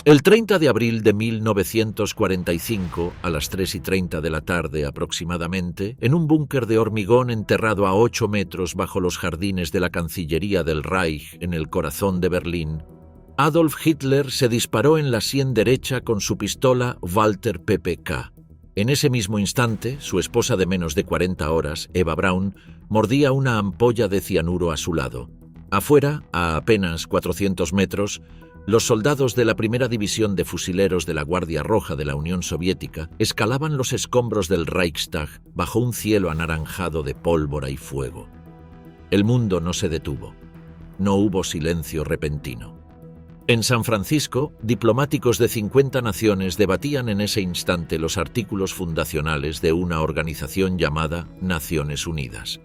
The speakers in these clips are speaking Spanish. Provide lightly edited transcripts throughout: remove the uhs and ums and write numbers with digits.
El 30 de abril de 1945, a las 3:30 de la tarde aproximadamente, en un búnker de hormigón enterrado a 8 metros bajo los jardines de la Cancillería del Reich en el corazón de Berlín, Adolf Hitler se disparó en la sien derecha con su pistola Walter PPK. En ese mismo instante, su esposa de menos de 40 horas, Eva Braun, mordía una ampolla de cianuro a su lado. Afuera, a apenas 400 metros, los soldados de la primera división de fusileros de la Guardia Roja de la Unión Soviética escalaban los escombros del Reichstag bajo un cielo anaranjado de pólvora y fuego. El mundo no se detuvo. No hubo silencio repentino. En San Francisco, diplomáticos de 50 naciones debatían en ese instante los artículos fundacionales de una organización llamada Naciones Unidas.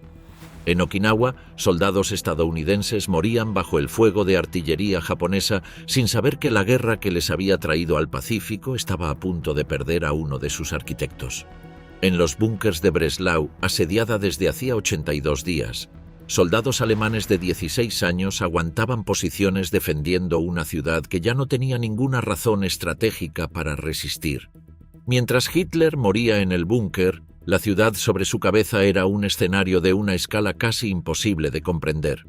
En Okinawa, soldados estadounidenses morían bajo el fuego de artillería japonesa sin saber que la guerra que les había traído al Pacífico estaba a punto de perder a uno de sus arquitectos. En los búnkers de Breslau, asediada desde hacía 82 días, soldados alemanes de 16 años aguantaban posiciones defendiendo una ciudad que ya no tenía ninguna razón estratégica para resistir. Mientras Hitler moría en el búnker, la ciudad sobre su cabeza era un escenario de una escala casi imposible de comprender.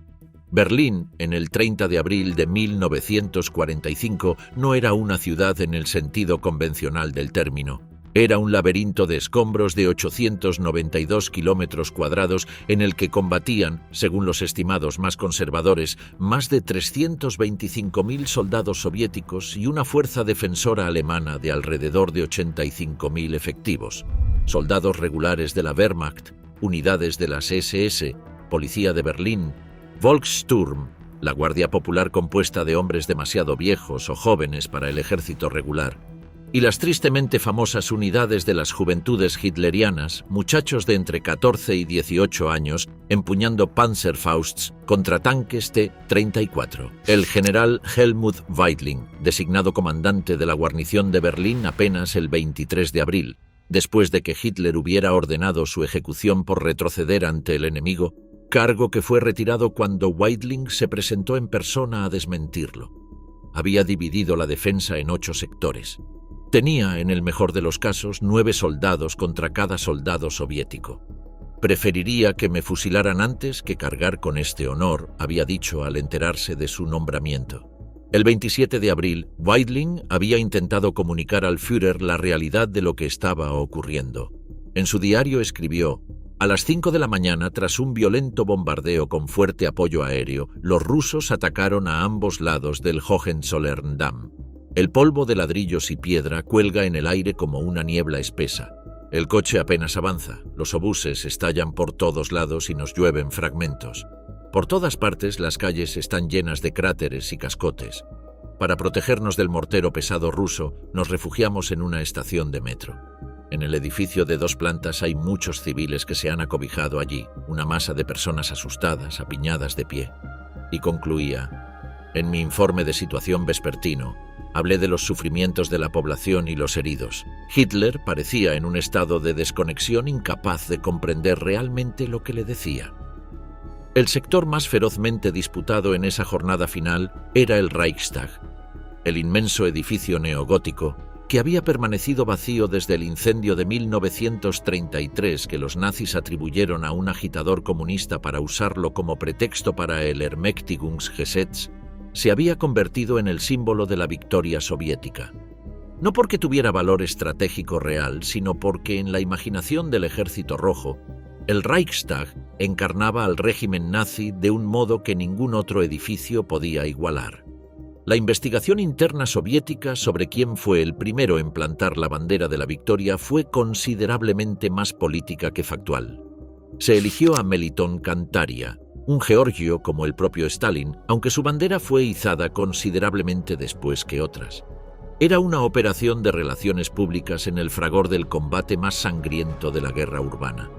Berlín, en el 30 de abril de 1945, no era una ciudad en el sentido convencional del término. Era un laberinto de escombros de 892 kilómetros cuadrados en el que combatían, según los estimados más conservadores, más de 325.000 soldados soviéticos y una fuerza defensora alemana de alrededor de 85.000 efectivos. Soldados regulares de la Wehrmacht, unidades de las SS, Policía de Berlín, Volkssturm, la Guardia Popular compuesta de hombres demasiado viejos o jóvenes para el ejército regular, y las tristemente famosas unidades de las juventudes hitlerianas, muchachos de entre 14 y 18 años, empuñando Panzerfausts contra tanques T-34. El general Helmut Weidling, designado comandante de la guarnición de Berlín apenas el 23 de abril, después de que Hitler hubiera ordenado su ejecución por retroceder ante el enemigo, cargo que fue retirado cuando Weidling se presentó en persona a desmentirlo. Había dividido la defensa en 8 sectores. Tenía, en el mejor de los casos, 9 soldados contra cada soldado soviético. Preferiría que me fusilaran antes que cargar con este honor, había dicho al enterarse de su nombramiento. El 27 de abril, Weidling había intentado comunicar al Führer la realidad de lo que estaba ocurriendo. En su diario escribió: a las 5 de la mañana, tras un violento bombardeo con fuerte apoyo aéreo, los rusos atacaron a ambos lados del Hohenzollern-Damm. El polvo de ladrillos y piedra cuelga en el aire como una niebla espesa. El coche apenas avanza, los obuses estallan por todos lados y nos llueven fragmentos. Por todas partes las calles están llenas de cráteres y cascotes. Para protegernos del mortero pesado ruso, nos refugiamos en una estación de metro. En el edificio de 2 plantas hay muchos civiles que se han acobijado allí, una masa de personas asustadas, apiñadas de pie. Y concluía: en mi informe de situación vespertino, hablé de los sufrimientos de la población y los heridos. Hitler parecía en un estado de desconexión incapaz de comprender realmente lo que le decía. El sector más ferozmente disputado en esa jornada final era el Reichstag, el inmenso edificio neogótico que había permanecido vacío desde el incendio de 1933 que los nazis atribuyeron a un agitador comunista para usarlo como pretexto para el Ermächtigungsgesetz. Se había convertido en el símbolo de la victoria soviética. No porque tuviera valor estratégico real, sino porque en la imaginación del Ejército Rojo, el Reichstag encarnaba al régimen nazi de un modo que ningún otro edificio podía igualar. La investigación interna soviética sobre quién fue el primero en plantar la bandera de la victoria fue considerablemente más política que factual. Se eligió a Melitón Kantaria, un georgio como el propio Stalin, aunque su bandera fue izada considerablemente después que otras. Era una operación de relaciones públicas en el fragor del combate más sangriento de la guerra urbana.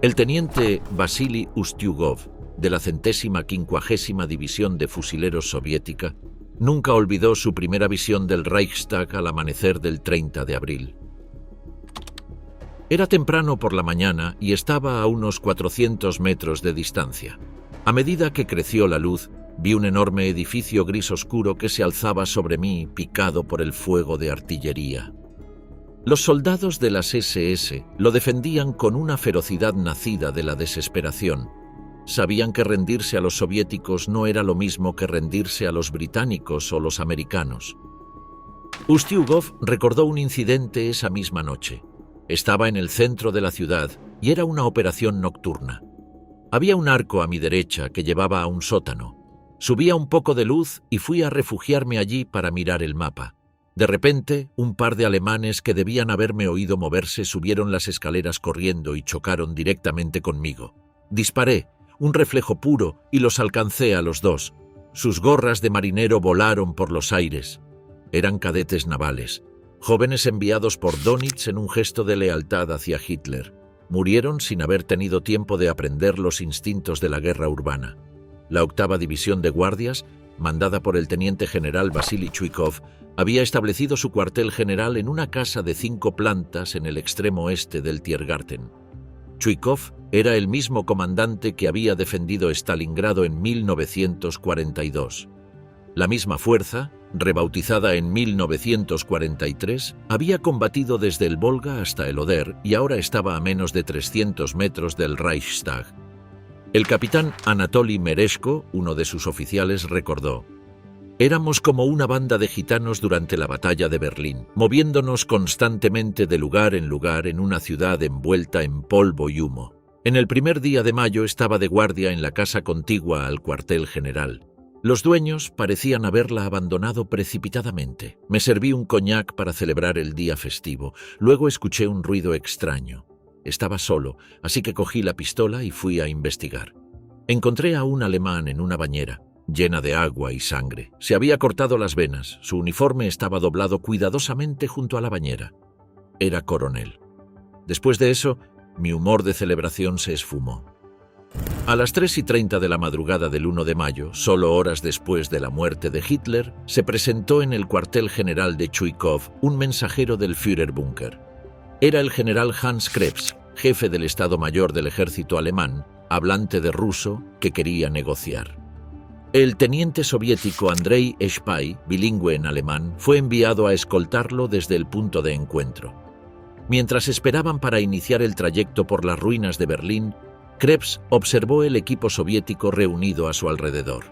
El teniente Vasily Ustiugov, de la 150ª División de Fusileros Soviética, nunca olvidó su primera visión del Reichstag al amanecer del 30 de abril. Era temprano por la mañana y estaba a unos 400 metros de distancia. A medida que creció la luz, Vi un enorme edificio gris oscuro que se alzaba sobre mí, picado por el fuego de artillería. Los soldados de las SS lo defendían con una ferocidad nacida de la desesperación. Sabían que rendirse a los soviéticos no era lo mismo que rendirse a los británicos o los americanos. Ustiugov recordó un incidente esa misma noche. Estaba en el centro de la ciudad y era una operación nocturna. Había un arco a mi derecha que llevaba a un sótano. Subía un poco de luz y fui a refugiarme allí para mirar el mapa. De repente, un par de alemanes que debían haberme oído moverse subieron las escaleras corriendo y chocaron directamente conmigo. Disparé, un reflejo puro, y los alcancé a los dos. Sus gorras de marinero volaron por los aires. Eran cadetes navales, jóvenes enviados por Dönitz en un gesto de lealtad hacia Hitler. Murieron sin haber tenido tiempo de aprender los instintos de la guerra urbana. La 8ª División de Guardias, mandada por el teniente general Vasily Chuikov, había establecido su cuartel general en una casa de 5 plantas en el extremo este del Tiergarten. Chuikov era el mismo comandante que había defendido Stalingrado en 1942. La misma fuerza, rebautizada en 1943, había combatido desde el Volga hasta el Oder y ahora estaba a menos de 300 metros del Reichstag. El capitán Anatoly Mereshko, uno de sus oficiales, recordó: «Éramos como una banda de gitanos durante la batalla de Berlín, moviéndonos constantemente de lugar en una ciudad envuelta en polvo y humo. En el primer día de mayo estaba de guardia en la casa contigua al cuartel general. Los dueños parecían haberla abandonado precipitadamente. Me serví un coñac para celebrar el día festivo. Luego escuché un ruido extraño. Estaba solo, así que cogí la pistola y fui a investigar. Encontré a un alemán en una bañera, llena de agua y sangre. Se había cortado las venas, su uniforme estaba doblado cuidadosamente junto a la bañera. Era coronel. Después de eso, mi humor de celebración se esfumó. A las 3:30 de la madrugada del 1 de mayo, solo horas después de la muerte de Hitler, se presentó en el cuartel general de Chuikov un mensajero del Führerbunker. Era el general Hans Krebs, jefe del Estado Mayor del ejército alemán, hablante de ruso, que quería negociar. El teniente soviético Andrei Eshpai, bilingüe en alemán, fue enviado a escoltarlo desde el punto de encuentro. Mientras esperaban para iniciar el trayecto por las ruinas de Berlín, Krebs observó el equipo soviético reunido a su alrededor.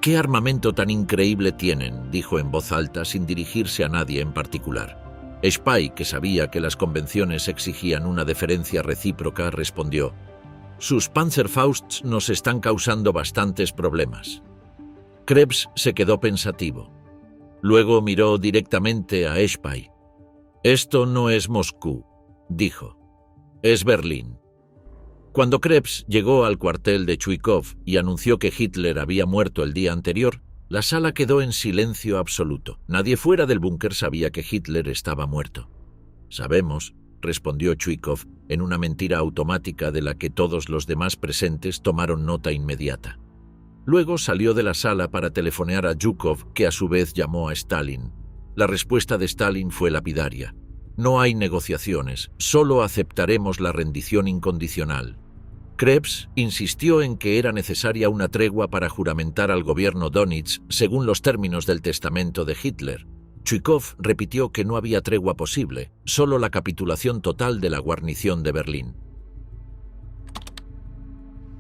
«¿Qué armamento tan increíble tienen?», dijo en voz alta sin dirigirse a nadie en particular. Eshpai, que sabía que las convenciones exigían una deferencia recíproca, respondió: «Sus Panzerfausts nos están causando bastantes problemas». Krebs se quedó pensativo. Luego miró directamente a Eshpai. «Esto no es Moscú», dijo. «Es Berlín». Cuando Krebs llegó al cuartel de Chuikov y anunció que Hitler había muerto el día anterior, la sala quedó en silencio absoluto. Nadie fuera del búnker sabía que Hitler estaba muerto. «Sabemos», respondió Chuikov en una mentira automática de la que todos los demás presentes tomaron nota inmediata. Luego salió de la sala para telefonear a Zhukov, que a su vez llamó a Stalin. La respuesta de Stalin fue lapidaria: «No hay negociaciones, solo aceptaremos la rendición incondicional». Krebs insistió en que era necesaria una tregua para juramentar al gobierno Dönitz según los términos del testamento de Hitler. Chuikov repitió que no había tregua posible, solo la capitulación total de la guarnición de Berlín.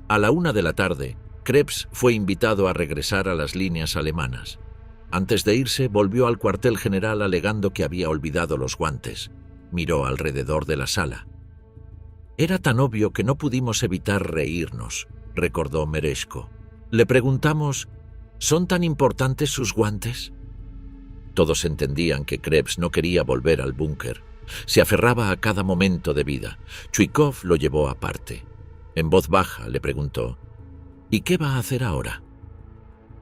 A la 1 de la tarde, Krebs fue invitado a regresar a las líneas alemanas. Antes de irse, volvió al cuartel general alegando que había olvidado los guantes. Miró alrededor de la sala. «Era tan obvio que no pudimos evitar reírnos», recordó Mereshko. Le preguntamos: «¿Son tan importantes sus guantes?». Todos entendían que Krebs no quería volver al búnker. Se aferraba a cada momento de vida. Chuikov lo llevó aparte. En voz baja le preguntó: «¿Y qué va a hacer ahora?».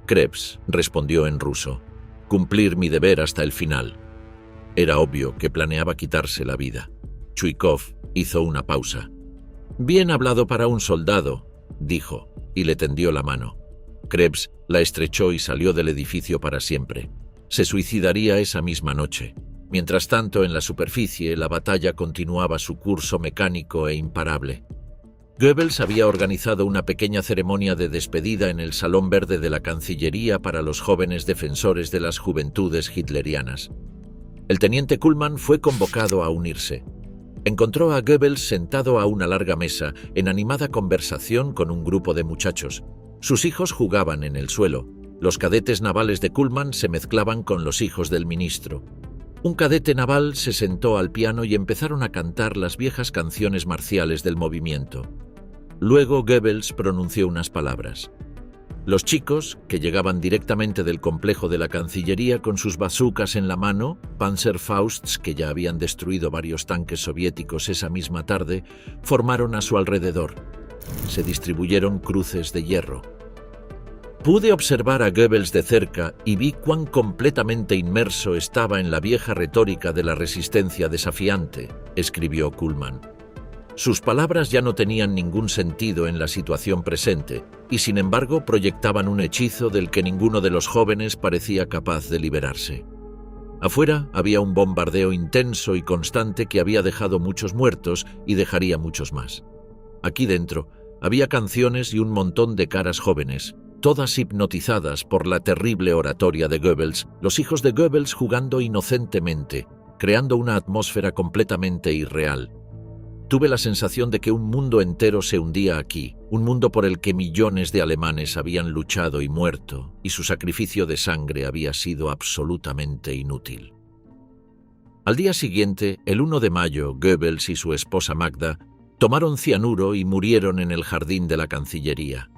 Krebs respondió en ruso: «Cumplir mi deber hasta el final». Era obvio que planeaba quitarse la vida. Chuikov hizo una pausa. «Bien hablado para un soldado», dijo, y le tendió la mano. Krebs la estrechó y salió del edificio para siempre. Se suicidaría esa misma noche. Mientras tanto, en la superficie, la batalla continuaba su curso mecánico e imparable. Goebbels había organizado una pequeña ceremonia de despedida en el Salón Verde de la Cancillería para los jóvenes defensores de las juventudes hitlerianas. El teniente Kuhlmann fue convocado a unirse. Encontró a Goebbels sentado a una larga mesa, en animada conversación con un grupo de muchachos. Sus hijos jugaban en el suelo. Los cadetes navales de Kuhlmann se mezclaban con los hijos del ministro. Un cadete naval se sentó al piano y empezaron a cantar las viejas canciones marciales del movimiento. Luego Goebbels pronunció unas palabras. Los chicos, que llegaban directamente del complejo de la Cancillería con sus bazucas en la mano, Panzerfausts, que ya habían destruido varios tanques soviéticos esa misma tarde, formaron a su alrededor. Se distribuyeron cruces de hierro. Pude observar a Goebbels de cerca y vi cuán completamente inmerso estaba en la vieja retórica de la resistencia desafiante, escribió Kuhlmann. Sus palabras ya no tenían ningún sentido en la situación presente y sin embargo proyectaban un hechizo del que ninguno de los jóvenes parecía capaz de liberarse. Afuera había un bombardeo intenso y constante que había dejado muchos muertos y dejaría muchos más. Aquí dentro había canciones y un montón de caras jóvenes, todas hipnotizadas por la terrible oratoria de Goebbels, los hijos de Goebbels jugando inocentemente, creando una atmósfera completamente irreal. Tuve la sensación de que un mundo entero se hundía aquí, un mundo por el que millones de alemanes habían luchado y muerto, y su sacrificio de sangre había sido absolutamente inútil. Al día siguiente, el 1 de mayo, Goebbels y su esposa Magda tomaron cianuro y murieron en el jardín de la Cancillería.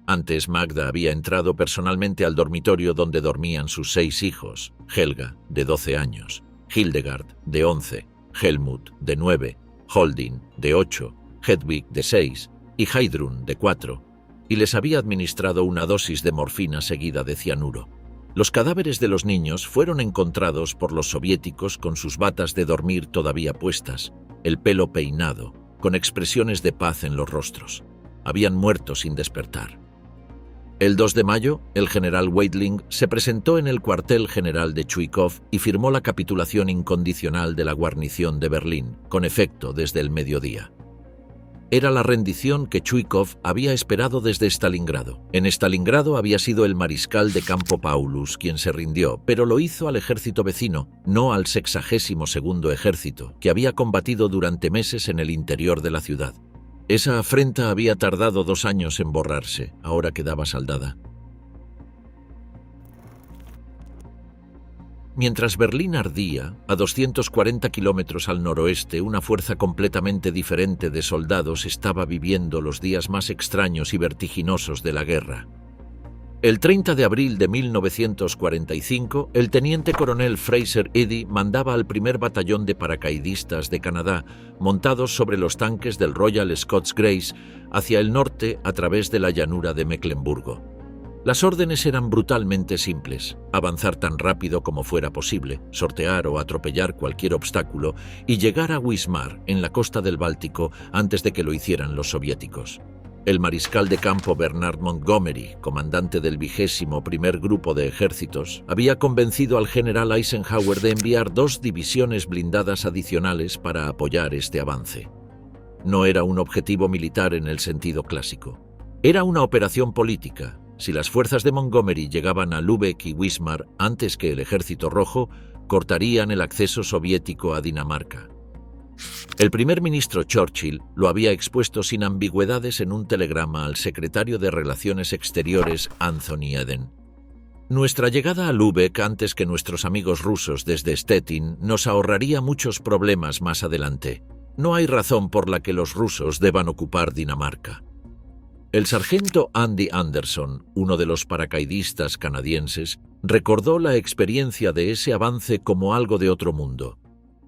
Antes, Magda había entrado personalmente al dormitorio donde dormían sus 6 hijos, Helga, de 12 años, Hildegard, de 11, Helmut, de 9, Holding, de 8, Hedwig, de 6, y Heidrun, de 4, y les había administrado una dosis de morfina seguida de cianuro. Los cadáveres de los niños fueron encontrados por los soviéticos con sus batas de dormir todavía puestas, el pelo peinado, con expresiones de paz en los rostros. Habían muerto sin despertar. El 2 de mayo, el general Weidling se presentó en el cuartel general de Chuikov y firmó la capitulación incondicional de la guarnición de Berlín, con efecto desde el mediodía. Era la rendición que Chuikov había esperado desde Stalingrado. En Stalingrado había sido el mariscal de campo Paulus quien se rindió, pero lo hizo al ejército vecino, no al 62º ejército, que había combatido durante meses en el interior de la ciudad. Esa afrenta había tardado 2 años en borrarse, ahora quedaba saldada. Mientras Berlín ardía, a 240 kilómetros al noroeste, una fuerza completamente diferente de soldados estaba viviendo los días más extraños y vertiginosos de la guerra. El 30 de abril de 1945, el teniente coronel Fraser Eddy mandaba al primer batallón de paracaidistas de Canadá, montados sobre los tanques del Royal Scots Greys, hacia el norte a través de la llanura de Mecklemburgo. Las órdenes eran brutalmente simples: avanzar tan rápido como fuera posible, sortear o atropellar cualquier obstáculo y llegar a Wismar, en la costa del Báltico, antes de que lo hicieran los soviéticos. El mariscal de campo Bernard Montgomery, comandante del 21º Grupo de Ejércitos, había convencido al general Eisenhower de enviar 2 divisiones blindadas adicionales para apoyar este avance. No era un objetivo militar en el sentido clásico. Era una operación política. Si las fuerzas de Montgomery llegaban a Lübeck y Wismar antes que el Ejército Rojo, cortarían el acceso soviético a Dinamarca. El primer ministro Churchill lo había expuesto sin ambigüedades en un telegrama al secretario de Relaciones Exteriores Anthony Eden. Nuestra llegada a Lübeck antes que nuestros amigos rusos desde Stettin nos ahorraría muchos problemas más adelante. No hay razón por la que los rusos deban ocupar Dinamarca. El sargento Andy Anderson, uno de los paracaidistas canadienses, recordó la experiencia de ese avance como algo de otro mundo.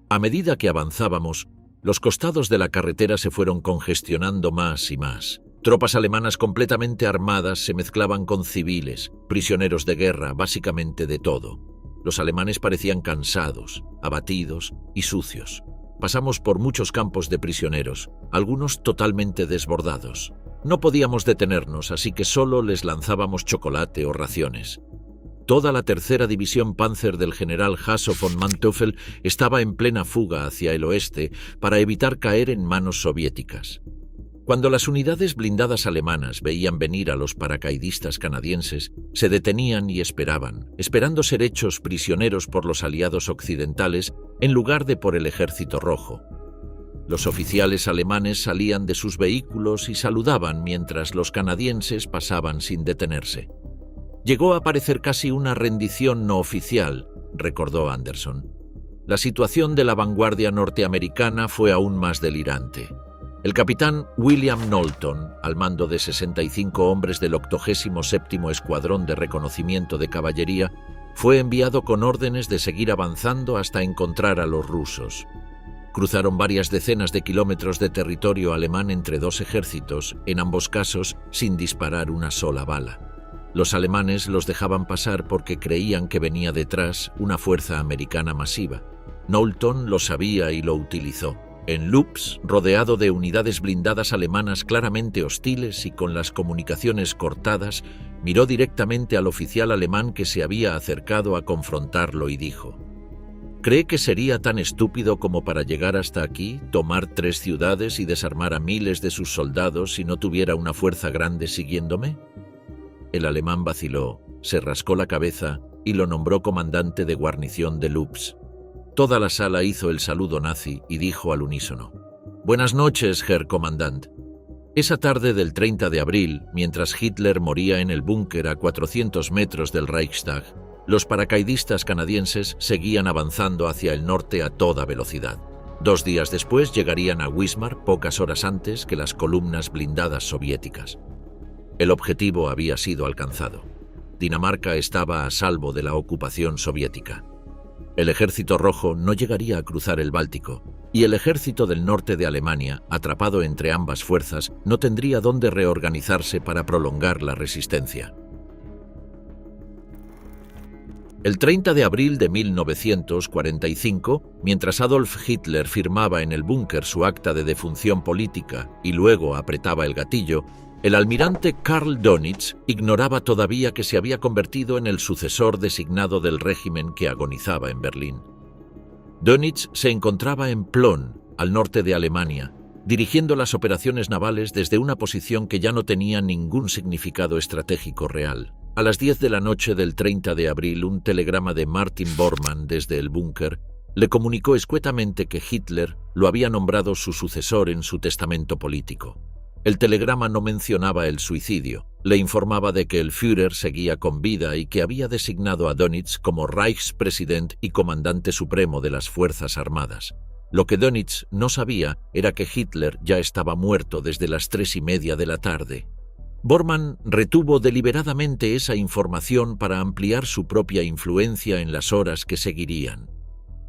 A medida que avanzábamos, los costados de la carretera se fueron congestionando más y más. Tropas alemanas completamente armadas se mezclaban con civiles, prisioneros de guerra, básicamente de todo. Los alemanes parecían cansados, abatidos y sucios. Pasamos por muchos campos de prisioneros, algunos totalmente desbordados. No podíamos detenernos, así que solo les lanzábamos chocolate o raciones. Toda la tercera división Panzer del general Hasso von Manteuffel estaba en plena fuga hacia el oeste para evitar caer en manos soviéticas. Cuando las unidades blindadas alemanas veían venir a los paracaidistas canadienses, se detenían y esperaban, esperando ser hechos prisioneros por los aliados occidentales en lugar de por el Ejército Rojo. Los oficiales alemanes salían de sus vehículos y saludaban mientras los canadienses pasaban sin detenerse. Llegó a parecer casi una rendición no oficial, recordó Anderson. La situación de la vanguardia norteamericana fue aún más delirante. El capitán William Knowlton, al mando de 65 hombres del 87º Escuadrón de Reconocimiento de Caballería, fue enviado con órdenes de seguir avanzando hasta encontrar a los rusos. Cruzaron varias decenas de kilómetros de territorio alemán entre dos ejércitos, en ambos casos sin disparar una sola bala. Los alemanes los dejaban pasar porque creían que venía detrás una fuerza americana masiva. Knowlton lo sabía y lo utilizó. En Loops, rodeado de unidades blindadas alemanas claramente hostiles y con las comunicaciones cortadas, miró directamente al oficial alemán que se había acercado a confrontarlo y dijo: ¿Cree que sería tan estúpido como para llegar hasta aquí, tomar 3 ciudades y desarmar a miles de sus soldados si no tuviera una fuerza grande siguiéndome? El alemán vaciló, se rascó la cabeza y lo nombró comandante de guarnición de Loops. Toda la sala hizo el saludo nazi y dijo al unísono: «Buenas noches, Herr Kommandant». Esa tarde del 30 de abril, mientras Hitler moría en el búnker a 400 metros del Reichstag, los paracaidistas canadienses seguían avanzando hacia el norte a toda velocidad. 2 días después llegarían a Wismar pocas horas antes que las columnas blindadas soviéticas. El objetivo había sido alcanzado. Dinamarca estaba a salvo de la ocupación soviética. El Ejército Rojo no llegaría a cruzar el Báltico, y el ejército del norte de Alemania, atrapado entre ambas fuerzas, no tendría dónde reorganizarse para prolongar la resistencia. El 30 de abril de 1945, mientras Adolf Hitler firmaba en el búnker su acta de defunción política y luego apretaba el gatillo, el almirante Karl Dönitz ignoraba todavía que se había convertido en el sucesor designado del régimen que agonizaba en Berlín. Dönitz se encontraba en Plön, al norte de Alemania, dirigiendo las operaciones navales desde una posición que ya no tenía ningún significado estratégico real. A las 10 de la noche del 30 de abril, un telegrama de Martin Bormann desde el búnker le comunicó escuetamente que Hitler lo había nombrado su sucesor en su testamento político. El telegrama no mencionaba el suicidio, le informaba de que el Führer seguía con vida y que había designado a Dönitz como Reichspräsident y comandante supremo de las Fuerzas Armadas. Lo que Dönitz no sabía era que Hitler ya estaba muerto desde las 3:30 de la tarde. Bormann retuvo deliberadamente esa información para ampliar su propia influencia en las horas que seguirían.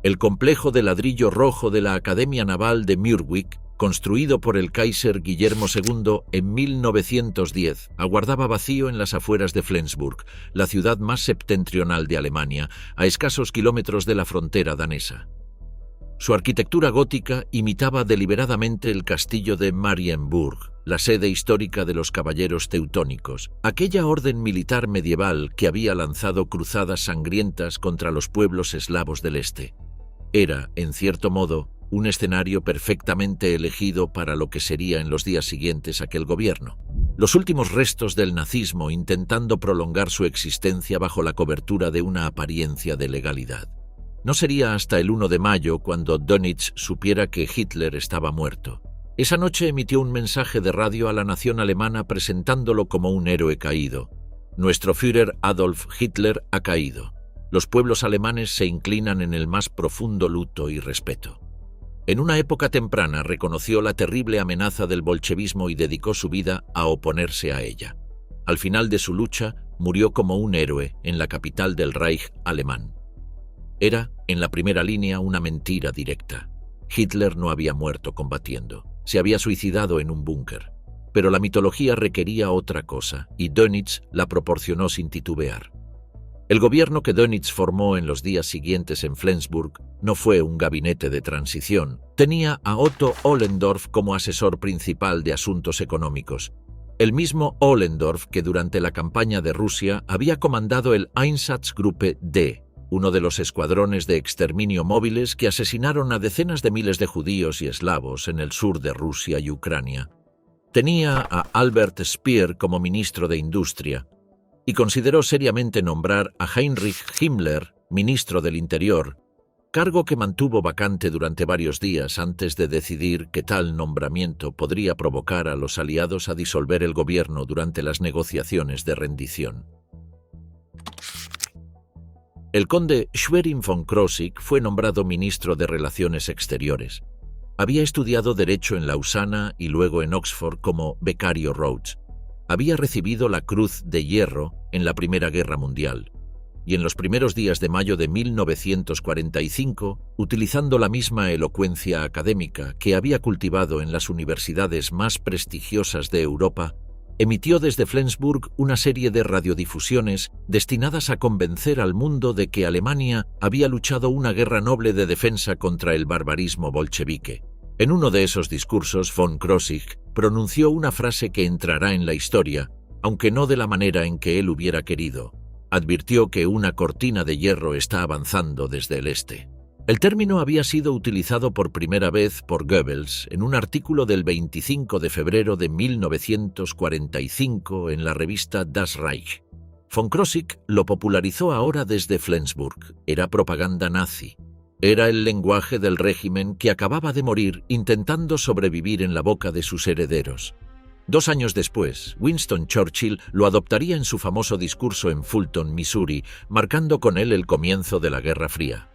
El complejo de ladrillo rojo de la Academia Naval de Mürwik, construido por el Kaiser Guillermo II en 1910, aguardaba vacío en las afueras de Flensburg, la ciudad más septentrional de Alemania, a escasos kilómetros de la frontera danesa. Su arquitectura gótica imitaba deliberadamente el castillo de Marienburg, la sede histórica de los caballeros teutónicos, aquella orden militar medieval que había lanzado cruzadas sangrientas contra los pueblos eslavos del este. Era, en cierto modo, un escenario perfectamente elegido para lo que sería en los días siguientes aquel gobierno. Los últimos restos del nazismo intentando prolongar su existencia bajo la cobertura de una apariencia de legalidad. No sería hasta el 1 de mayo cuando Dönitz supiera que Hitler estaba muerto. Esa noche emitió un mensaje de radio a la nación alemana presentándolo como un héroe caído. Nuestro Führer Adolf Hitler ha caído. Los pueblos alemanes se inclinan en el más profundo luto y respeto. En una época temprana reconoció la terrible amenaza del bolchevismo y dedicó su vida a oponerse a ella. Al final de su lucha, murió como un héroe en la capital del Reich alemán. Era, en la primera línea, una mentira directa. Hitler no había muerto combatiendo, se había suicidado en un búnker. Pero la mitología requería otra cosa, y Dönitz la proporcionó sin titubear. El gobierno que Dönitz formó en los días siguientes en Flensburg no fue un gabinete de transición. Tenía a Otto Ohlendorf como asesor principal de asuntos económicos. El mismo Ohlendorf que durante la campaña de Rusia había comandado el Einsatzgruppe D, uno de los escuadrones de exterminio móviles que asesinaron a decenas de miles de judíos y eslavos en el sur de Rusia y Ucrania. Tenía a Albert Speer como ministro de Industria y consideró seriamente nombrar a Heinrich Himmler ministro del Interior, cargo que mantuvo vacante durante varios días antes de decidir que tal nombramiento podría provocar a los aliados a disolver el gobierno durante las negociaciones de rendición. El conde Schwerin von Krosigk fue nombrado ministro de Relaciones Exteriores. Había estudiado Derecho en Lausana y luego en Oxford como becario Rhodes. Había recibido la Cruz de Hierro en la Primera Guerra Mundial. Y en los primeros días de mayo de 1945, utilizando la misma elocuencia académica que había cultivado en las universidades más prestigiosas de Europa, emitió desde Flensburg una serie de radiodifusiones destinadas a convencer al mundo de que Alemania había luchado una guerra noble de defensa contra el barbarismo bolchevique. En uno de esos discursos, von Krosigk pronunció una frase que entrará en la historia, aunque no de la manera en que él hubiera querido. Advirtió que una cortina de hierro está avanzando desde el este. El término había sido utilizado por primera vez por Goebbels en un artículo del 25 de febrero de 1945 en la revista Das Reich. Von Krosigk lo popularizó ahora desde Flensburg. Era propaganda nazi. Era el lenguaje del régimen que acababa de morir intentando sobrevivir en la boca de sus herederos. 2 años después, Winston Churchill lo adoptaría en su famoso discurso en Fulton, Missouri, marcando con él el comienzo de la Guerra Fría.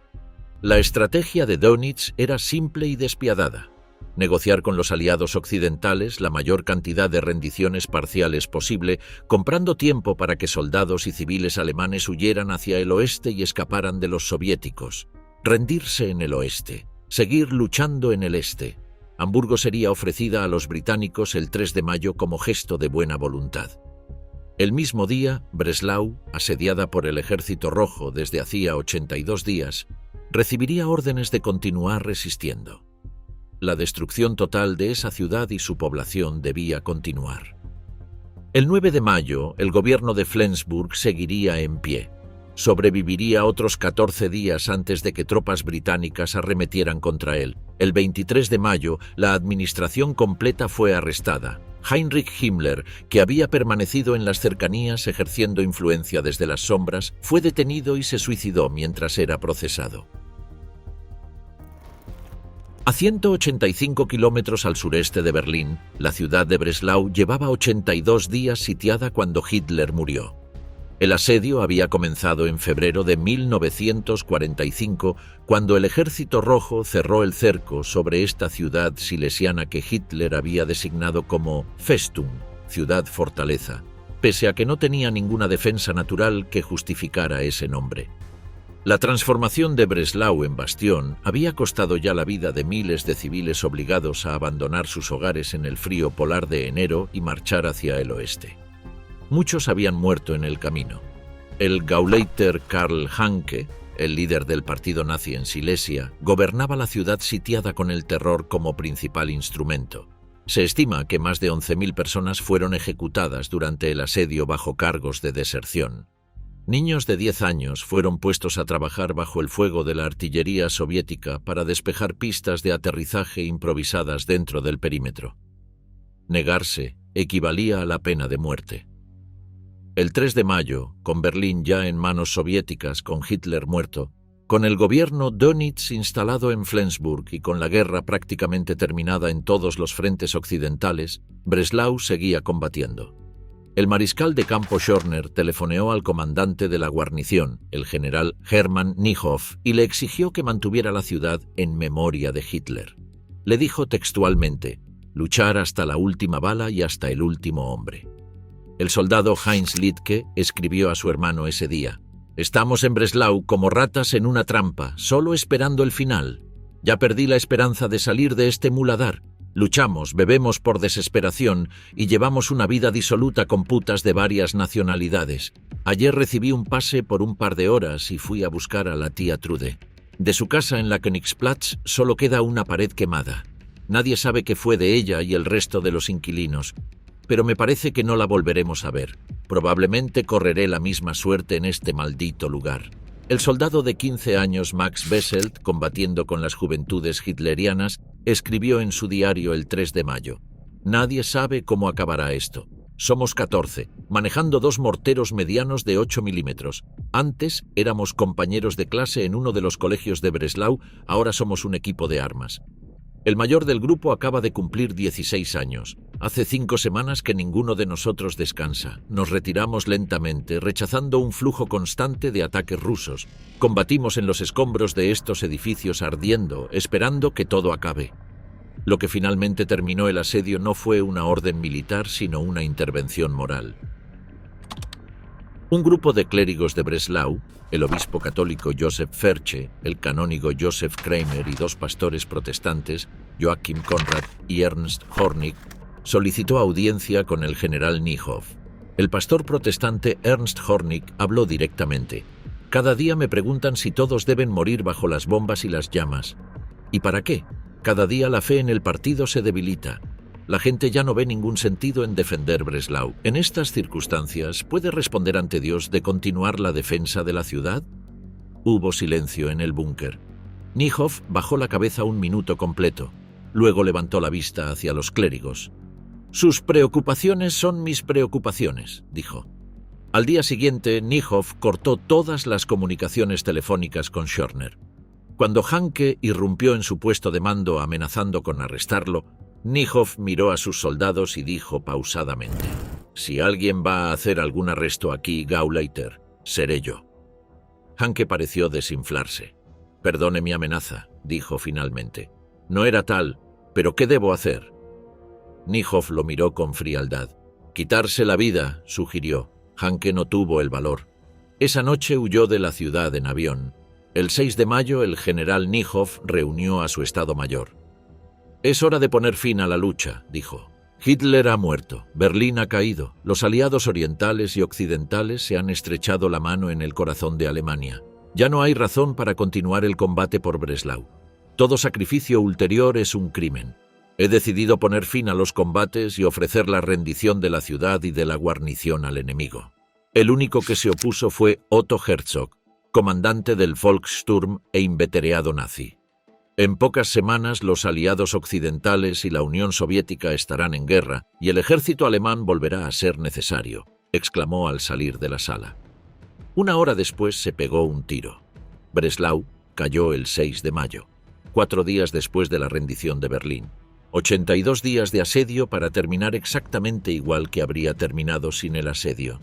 La estrategia de Dönitz era simple y despiadada: negociar con los aliados occidentales la mayor cantidad de rendiciones parciales posible, comprando tiempo para que soldados y civiles alemanes huyeran hacia el oeste y escaparan de los soviéticos. Rendirse en el oeste, seguir luchando en el este. Hamburgo sería ofrecida a los británicos el 3 de mayo como gesto de buena voluntad. El mismo día, Breslau, asediada por el Ejército Rojo desde hacía 82 días, recibiría órdenes de continuar resistiendo. La destrucción total de esa ciudad y su población debía continuar. El 9 de mayo, el gobierno de Flensburg seguiría en pie. Sobreviviría otros 14 días antes de que tropas británicas arremetieran contra él. El 23 de mayo, la administración completa fue arrestada. Heinrich Himmler, que había permanecido en las cercanías ejerciendo influencia desde las sombras, fue detenido y se suicidó mientras era procesado. A 185 kilómetros al sureste de Berlín, la ciudad de Breslau llevaba 82 días sitiada cuando Hitler murió. El asedio había comenzado en febrero de 1945, cuando el Ejército Rojo cerró el cerco sobre esta ciudad silesiana que Hitler había designado como Festung, ciudad fortaleza, pese a que no tenía ninguna defensa natural que justificara ese nombre. La transformación de Breslau en bastión había costado ya la vida de miles de civiles obligados a abandonar sus hogares en el frío polar de enero y marchar hacia el oeste. Muchos habían muerto en el camino. El Gauleiter Karl Hanke, el líder del partido nazi en Silesia, gobernaba la ciudad sitiada con el terror como principal instrumento. Se estima que más de 11.000 personas fueron ejecutadas durante el asedio bajo cargos de deserción. Niños de 10 años fueron puestos a trabajar bajo el fuego de la artillería soviética para despejar pistas de aterrizaje improvisadas dentro del perímetro. Negarse equivalía a la pena de muerte. El 3 de mayo, con Berlín ya en manos soviéticas, con Hitler muerto, con el gobierno Dönitz instalado en Flensburg y con la guerra prácticamente terminada en todos los frentes occidentales, Breslau seguía combatiendo. El mariscal de campo Schörner telefoneó al comandante de la guarnición, el general Hermann Niehoff, y le exigió que mantuviera la ciudad en memoria de Hitler. Le dijo textualmente: luchar hasta la última bala y hasta el último hombre. El soldado Heinz Liedtke escribió a su hermano ese día: «Estamos en Breslau como ratas en una trampa, solo esperando el final. Ya perdí la esperanza de salir de este muladar. Luchamos, bebemos por desesperación y llevamos una vida disoluta con putas de varias nacionalidades. Ayer recibí un pase por un par de horas y fui a buscar a la tía Trude. De su casa en la Königsplatz solo queda una pared quemada. Nadie sabe qué fue de ella y el resto de los inquilinos. Pero me parece que no la volveremos a ver. Probablemente correré la misma suerte en este maldito lugar». El soldado de 15 años Max Besselt, combatiendo con las juventudes hitlerianas, escribió en su diario el 3 de mayo: Nadie sabe cómo acabará esto. Somos 14, manejando 2 morteros medianos de 8 milímetros. Antes éramos compañeros de clase en uno de los colegios de Breslau, ahora somos un equipo de armas. El mayor del grupo acaba de cumplir 16 años. Hace 5 semanas que ninguno de nosotros descansa. Nos retiramos lentamente, rechazando un flujo constante de ataques rusos. Combatimos en los escombros de estos edificios ardiendo, esperando que todo acabe. Lo que finalmente terminó el asedio no fue una orden militar, sino una intervención moral. Un grupo de clérigos de Breslau, el obispo católico Josef Ferche, el canónigo Josef Kramer y 2 pastores protestantes, Joachim Conrad y Ernst Hornig, solicitó audiencia con el general Niehoff. El pastor protestante Ernst Hornig habló directamente. Cada día me preguntan si todos deben morir bajo las bombas y las llamas. ¿Y para qué? Cada día la fe en el partido se debilita. La gente ya no ve ningún sentido en defender Breslau. En estas circunstancias, ¿puede responder ante Dios de continuar la defensa de la ciudad? Hubo silencio en el búnker. Niehoff bajó la cabeza un minuto completo. Luego levantó la vista hacia los clérigos. «Sus preocupaciones son mis preocupaciones», dijo. Al día siguiente, Niehoff cortó todas las comunicaciones telefónicas con Schörner. Cuando Hanke irrumpió en su puesto de mando amenazando con arrestarlo, Niehoff miró a sus soldados y dijo pausadamente: «Si alguien va a hacer algún arresto aquí, Gauleiter, seré yo». Hanke pareció desinflarse. «Perdone mi amenaza», dijo finalmente. «No era tal, pero ¿qué debo hacer?» Niehoff lo miró con frialdad. «Quitarse la vida», sugirió. Hanke no tuvo el valor. Esa noche huyó de la ciudad en avión. El 6 de mayo el general Niehoff reunió a su Estado Mayor. «Es hora de poner fin a la lucha», dijo. «Hitler ha muerto, Berlín ha caído, los aliados orientales y occidentales se han estrechado la mano en el corazón de Alemania. Ya no hay razón para continuar el combate por Breslau. Todo sacrificio ulterior es un crimen. He decidido poner fin a los combates y ofrecer la rendición de la ciudad y de la guarnición al enemigo». El único que se opuso fue Otto Herzog, comandante del Volkssturm e inveterado nazi. En pocas semanas los aliados occidentales y la Unión Soviética estarán en guerra y el ejército alemán volverá a ser necesario, exclamó al salir de la sala. Una hora después se pegó un tiro. Breslau cayó el 6 de mayo, 4 días después de la rendición de Berlín. 82 días de asedio para terminar exactamente igual que habría terminado sin el asedio.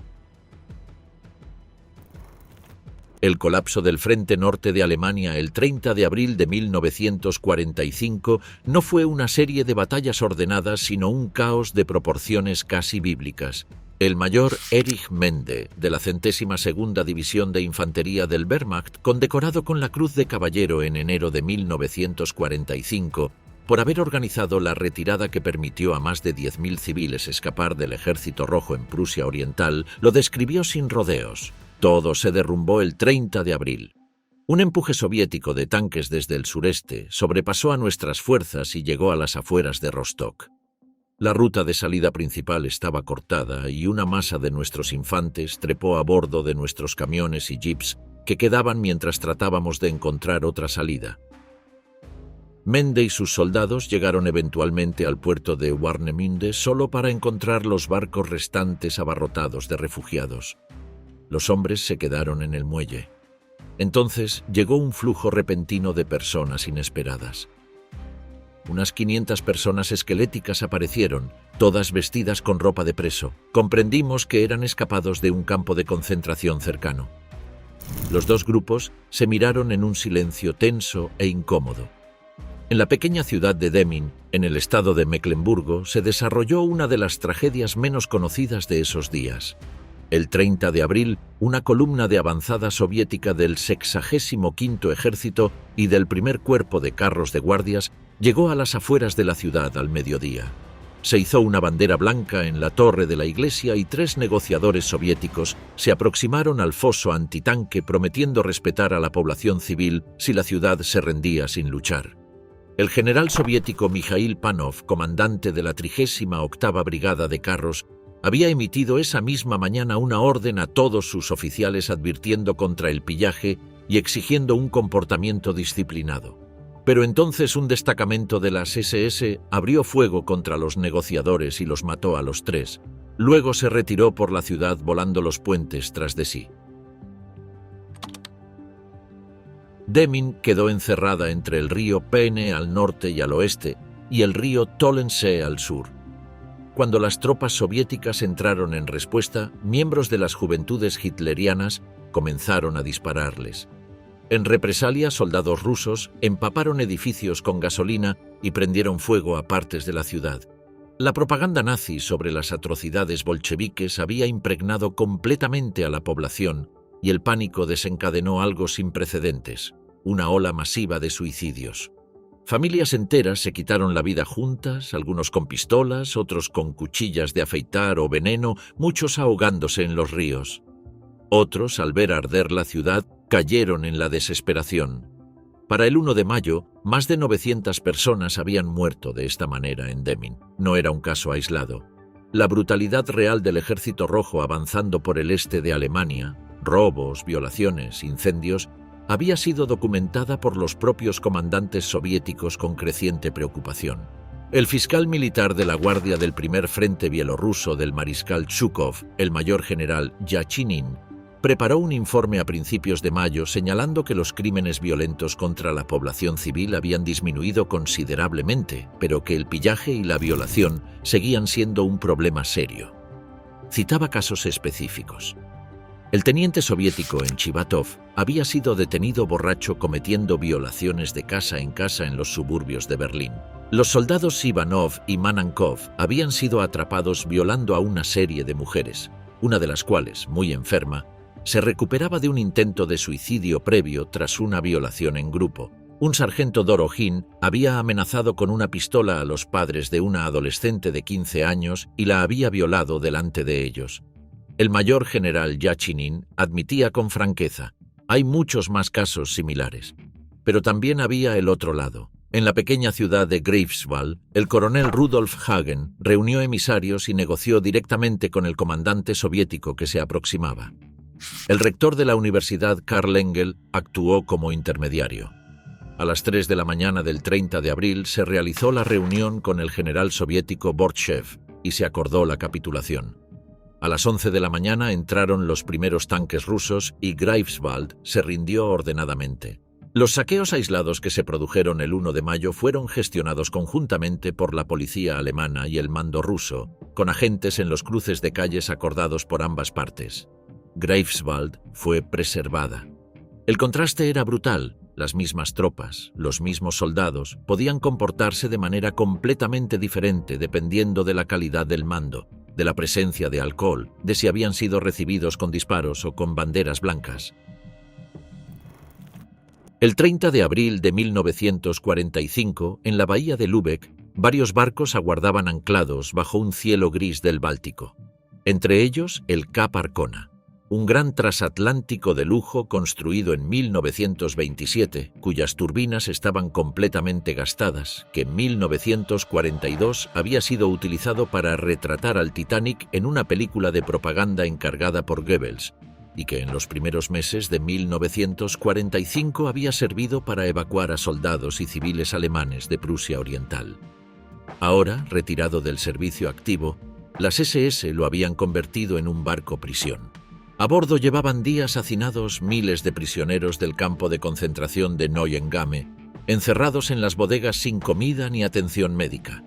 El colapso del frente norte de Alemania el 30 de abril de 1945 no fue una serie de batallas ordenadas, sino un caos de proporciones casi bíblicas. El mayor Erich Mende, de la 102ª División de Infantería del Wehrmacht, condecorado con la Cruz de Caballero en enero de 1945, por haber organizado la retirada que permitió a más de 10.000 civiles escapar del Ejército Rojo en Prusia Oriental, lo describió sin rodeos. Todo se derrumbó el 30 de abril. Un empuje soviético de tanques desde el sureste sobrepasó a nuestras fuerzas y llegó a las afueras de Rostock. La ruta de salida principal estaba cortada y una masa de nuestros infantes trepó a bordo de nuestros camiones y jeeps que quedaban mientras tratábamos de encontrar otra salida. Mende y sus soldados llegaron eventualmente al puerto de Warnemünde solo para encontrar los barcos restantes abarrotados de refugiados. Los hombres se quedaron en el muelle. Entonces llegó un flujo repentino de personas inesperadas. Unas 500 personas esqueléticas aparecieron, todas vestidas con ropa de preso. Comprendimos que eran escapados de un campo de concentración cercano. Los dos grupos se miraron en un silencio tenso e incómodo. En la pequeña ciudad de Demmin, en el estado de Mecklemburgo, se desarrolló una de las tragedias menos conocidas de esos días. El 30 de abril, una columna de avanzada soviética del 65º Ejército y del primer cuerpo de carros de guardias llegó a las afueras de la ciudad al mediodía. Se izó una bandera blanca en la torre de la iglesia y 3 negociadores soviéticos se aproximaron al foso antitanque prometiendo respetar a la población civil si la ciudad se rendía sin luchar. El general soviético Mikhail Panov, comandante de la 38ª Brigada de Carros, había emitido esa misma mañana una orden a todos sus oficiales advirtiendo contra el pillaje y exigiendo un comportamiento disciplinado. Pero entonces un destacamento de las SS abrió fuego contra los negociadores y los mató a los tres. Luego se retiró por la ciudad volando los puentes tras de sí. Demmin quedó encerrada entre el río Peene al norte y al oeste y el río Tollensee al sur. Cuando las tropas soviéticas entraron en respuesta, miembros de las juventudes hitlerianas comenzaron a dispararles. En represalia, soldados rusos empaparon edificios con gasolina y prendieron fuego a partes de la ciudad. La propaganda nazi sobre las atrocidades bolcheviques había impregnado completamente a la población y el pánico desencadenó algo sin precedentes, una ola masiva de suicidios. Familias enteras se quitaron la vida juntas, algunos con pistolas, otros con cuchillas de afeitar o veneno, muchos ahogándose en los ríos. Otros, al ver arder la ciudad, cayeron en la desesperación. Para el 1 de mayo, más de 900 personas habían muerto de esta manera en Demmin. No era un caso aislado. La brutalidad real del Ejército Rojo avanzando por el este de Alemania, robos, violaciones, incendios, había sido documentada por los propios comandantes soviéticos con creciente preocupación. El fiscal militar de la Guardia del Primer Frente Bielorruso del mariscal Zhukov, el mayor general Yachinin, preparó un informe a principios de mayo señalando que los crímenes violentos contra la población civil habían disminuido considerablemente, pero que el pillaje y la violación seguían siendo un problema serio. Citaba casos específicos. El teniente soviético en Chivatov había sido detenido borracho cometiendo violaciones de casa en los suburbios de Berlín. Los soldados Ivanov y Manankov habían sido atrapados violando a una serie de mujeres, una de las cuales, muy enferma, se recuperaba de un intento de suicidio previo tras una violación en grupo. Un sargento Dorohin había amenazado con una pistola a los padres de una adolescente de 15 años y la había violado delante de ellos. El mayor general Yachinin admitía con franqueza: hay muchos más casos similares. Pero también había el otro lado. En la pequeña ciudad de Greifswald, el coronel Rudolf Hagen reunió emisarios y negoció directamente con el comandante soviético que se aproximaba. El rector de la universidad, Karl Engel, actuó como intermediario. A las 3 de la mañana del 30 de abril se realizó la reunión con el general soviético Borchev y se acordó la capitulación. A las 11 de la mañana entraron los primeros tanques rusos y Greifswald se rindió ordenadamente. Los saqueos aislados que se produjeron el 1 de mayo fueron gestionados conjuntamente por la policía alemana y el mando ruso, con agentes en los cruces de calles acordados por ambas partes. Greifswald fue preservada. El contraste era brutal. Las mismas tropas, los mismos soldados, podían comportarse de manera completamente diferente dependiendo de la calidad del mando, de la presencia de alcohol, de si habían sido recibidos con disparos o con banderas blancas. El 30 de abril de 1945, en la bahía de Lübeck, varios barcos aguardaban anclados bajo un cielo gris del Báltico. Entre ellos, el Cap Arcona, un gran transatlántico de lujo construido en 1927, cuyas turbinas estaban completamente gastadas, que en 1942 había sido utilizado para retratar al Titanic en una película de propaganda encargada por Goebbels, y que en los primeros meses de 1945 había servido para evacuar a soldados y civiles alemanes de Prusia Oriental. Ahora, retirado del servicio activo, las SS lo habían convertido en un barco prisión. A bordo llevaban días hacinados miles de prisioneros del campo de concentración de Neuengamme, encerrados en las bodegas sin comida ni atención médica.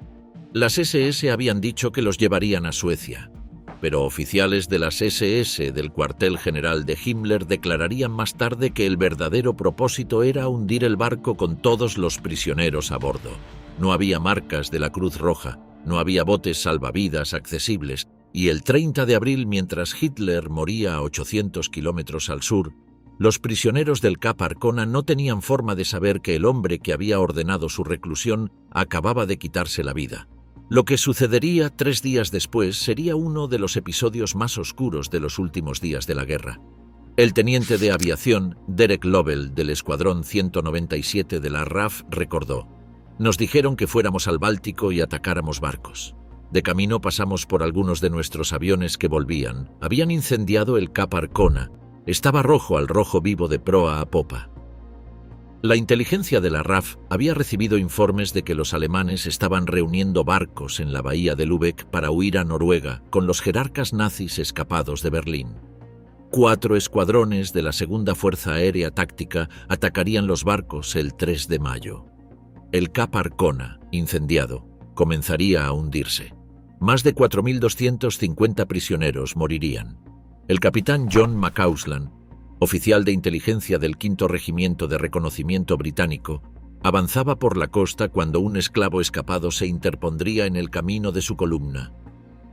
Las SS habían dicho que los llevarían a Suecia, pero oficiales de las SS del cuartel general de Himmler declararían más tarde que el verdadero propósito era hundir el barco con todos los prisioneros a bordo. No había marcas de la Cruz Roja, no había botes salvavidas accesibles, y el 30 de abril, mientras Hitler moría a 800 kilómetros al sur, los prisioneros del Cap Arcona no tenían forma de saber que el hombre que había ordenado su reclusión acababa de quitarse la vida. Lo que sucedería 3 días después sería uno de los episodios más oscuros de los últimos días de la guerra. El teniente de aviación, Derek Lovell, del Escuadrón 197 de la RAF, recordó: «Nos dijeron que fuéramos al Báltico y atacáramos barcos. De camino pasamos por algunos de nuestros aviones que volvían. Habían incendiado el Cap Arcona. Estaba rojo al rojo vivo de proa a popa». La inteligencia de la RAF había recibido informes de que los alemanes estaban reuniendo barcos en la bahía de Lübeck para huir a Noruega con los jerarcas nazis escapados de Berlín. 4 escuadrones de la Segunda Fuerza Aérea Táctica atacarían los barcos el 3 de mayo. El Cap Arcona, incendiado, comenzaría a hundirse. Más de 4.250 prisioneros morirían. El capitán John McCausland, oficial de inteligencia del 5º Regimiento de Reconocimiento británico, avanzaba por la costa cuando un esclavo escapado se interpondría en el camino de su columna.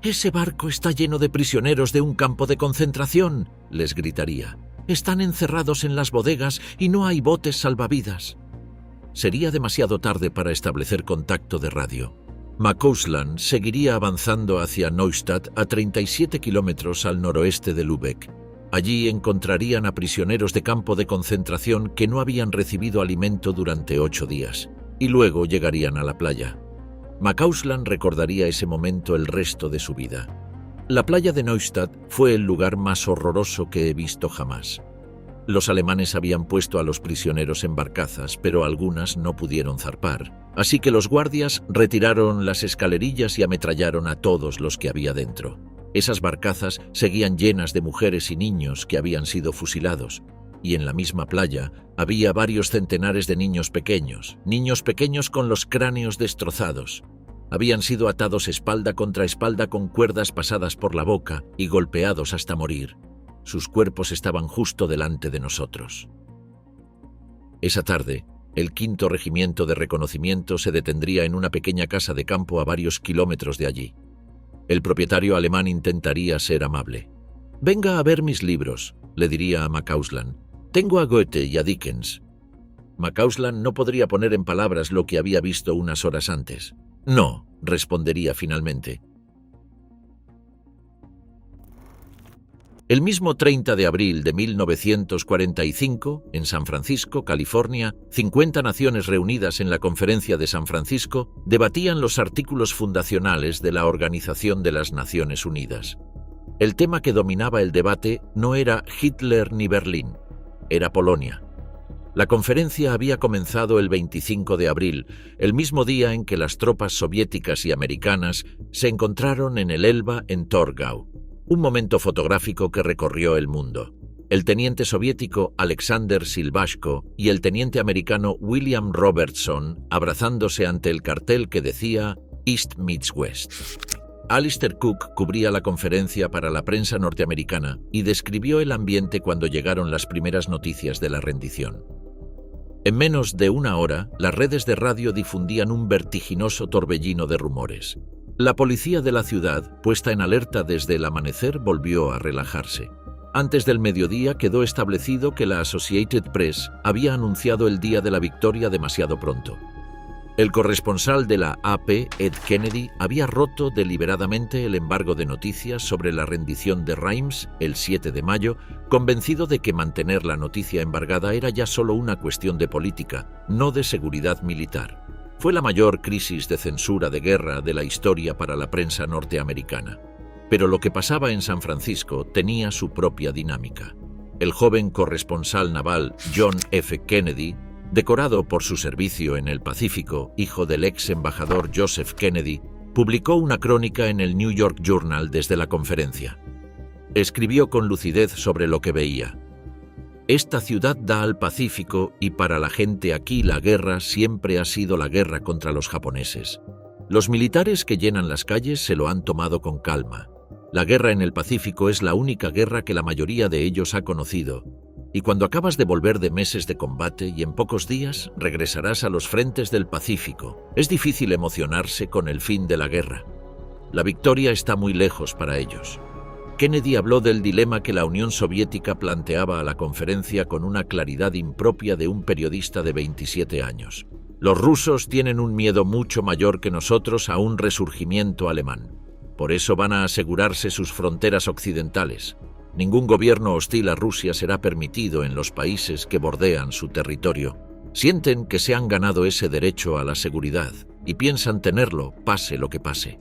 «¡Ese barco está lleno de prisioneros de un campo de concentración!», les gritaría. «Están encerrados en las bodegas y no hay botes salvavidas». Sería demasiado tarde para establecer contacto de radio. McCausland seguiría avanzando hacia Neustadt a 37 kilómetros al noroeste de Lübeck. Allí encontrarían a prisioneros de campo de concentración que no habían recibido alimento durante 8 días, y luego llegarían a la playa. McCausland recordaría ese momento el resto de su vida. La playa de Neustadt fue el lugar más horroroso que he visto jamás. Los alemanes habían puesto a los prisioneros en barcazas, pero algunas no pudieron zarpar, así que los guardias retiraron las escalerillas y ametrallaron a todos los que había dentro. Esas barcazas seguían llenas de mujeres y niños que habían sido fusilados, y en la misma playa había varios centenares de niños pequeños con los cráneos destrozados. Habían sido atados espalda contra espalda con cuerdas pasadas por la boca y golpeados hasta morir. Sus cuerpos estaban justo delante de nosotros. Esa tarde, el 5º Regimiento de Reconocimiento se detendría en una pequeña casa de campo a varios kilómetros de allí. El propietario alemán intentaría ser amable. «Venga a ver mis libros», le diría a McCausland. «Tengo a Goethe y a Dickens». McCausland no podría poner en palabras lo que había visto unas horas antes. «No», respondería finalmente. El mismo 30 de abril de 1945, en San Francisco, California, 50 naciones reunidas en la Conferencia de San Francisco debatían los artículos fundacionales de la Organización de las Naciones Unidas. El tema que dominaba el debate no era Hitler ni Berlín, era Polonia. La conferencia había comenzado el 25 de abril, el mismo día en que las tropas soviéticas y americanas se encontraron en el Elba en Torgau. Un momento fotográfico que recorrió el mundo. El teniente soviético Alexander Silvashko y el teniente americano William Robertson abrazándose ante el cartel que decía East meets West. Alistair Cook cubría la conferencia para la prensa norteamericana y describió el ambiente cuando llegaron las primeras noticias de la rendición. En menos de una hora, las redes de radio difundían un vertiginoso torbellino de rumores. La policía de la ciudad, puesta en alerta desde el amanecer, volvió a relajarse. Antes del mediodía quedó establecido que la Associated Press había anunciado el día de la victoria demasiado pronto. El corresponsal de la AP, Ed Kennedy, había roto deliberadamente el embargo de noticias sobre la rendición de Reims el 7 de mayo, convencido de que mantener la noticia embargada era ya solo una cuestión de política, no de seguridad militar. Fue la mayor crisis de censura de guerra de la historia para la prensa norteamericana. Pero lo que pasaba en San Francisco tenía su propia dinámica. El joven corresponsal naval John F. Kennedy, decorado por su servicio en el Pacífico, hijo del ex embajador Joseph Kennedy, publicó una crónica en el New York Journal desde la conferencia. Escribió con lucidez sobre lo que veía. Esta ciudad da al Pacífico y para la gente aquí la guerra siempre ha sido la guerra contra los japoneses. Los militares que llenan las calles se lo han tomado con calma. La guerra en el Pacífico es la única guerra que la mayoría de ellos ha conocido. Y cuando acabas de volver de meses de combate y en pocos días regresarás a los frentes del Pacífico, es difícil emocionarse con el fin de la guerra. La victoria está muy lejos para ellos. Kennedy habló del dilema que la Unión Soviética planteaba a la conferencia con una claridad impropia de un periodista de 27 años. Los rusos tienen un miedo mucho mayor que nosotros a un resurgimiento alemán. Por eso van a asegurarse sus fronteras occidentales. Ningún gobierno hostil a Rusia será permitido en los países que bordean su territorio. Sienten que se han ganado ese derecho a la seguridad y piensan tenerlo, pase lo que pase.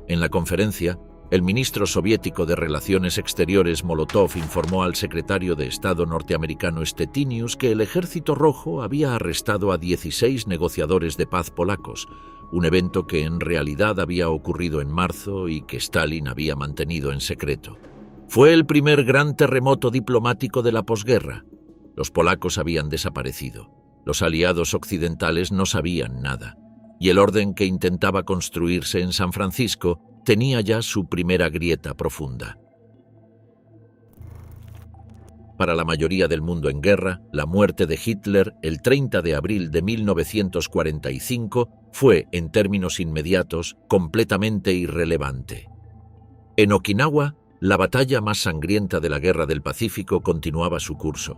En la conferencia, El ministro soviético de Relaciones Exteriores Molotov informó al secretario de Estado norteamericano Stettinius que el Ejército Rojo había arrestado a 16 negociadores de paz polacos, un evento que en realidad había ocurrido en marzo y que Stalin había mantenido en secreto. Fue el primer gran terremoto diplomático de la posguerra. Los polacos habían desaparecido. Los aliados occidentales no sabían nada. Y el orden que intentaba construirse en San Francisco tenía ya su primera grieta profunda. Para la mayoría del mundo en guerra, la muerte de Hitler el 30 de abril de 1945 fue, en términos inmediatos, completamente irrelevante. En Okinawa, la batalla más sangrienta de la Guerra del Pacífico continuaba su curso.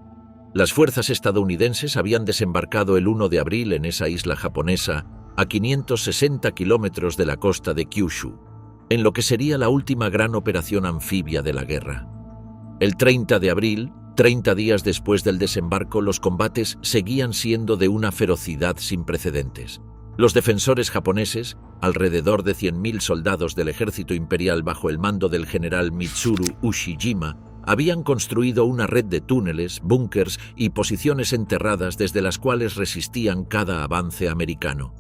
Las fuerzas estadounidenses habían desembarcado el 1 de abril en esa isla japonesa a 560 kilómetros de la costa de Kyushu, en lo que sería la última gran operación anfibia de la guerra. El 30 de abril, 30 días después del desembarco, los combates seguían siendo de una ferocidad sin precedentes. Los defensores japoneses, alrededor de 100.000 soldados del ejército imperial bajo el mando del general Mitsuru Ushijima, habían construido una red de túneles, búnkers y posiciones enterradas desde las cuales resistían cada avance americano.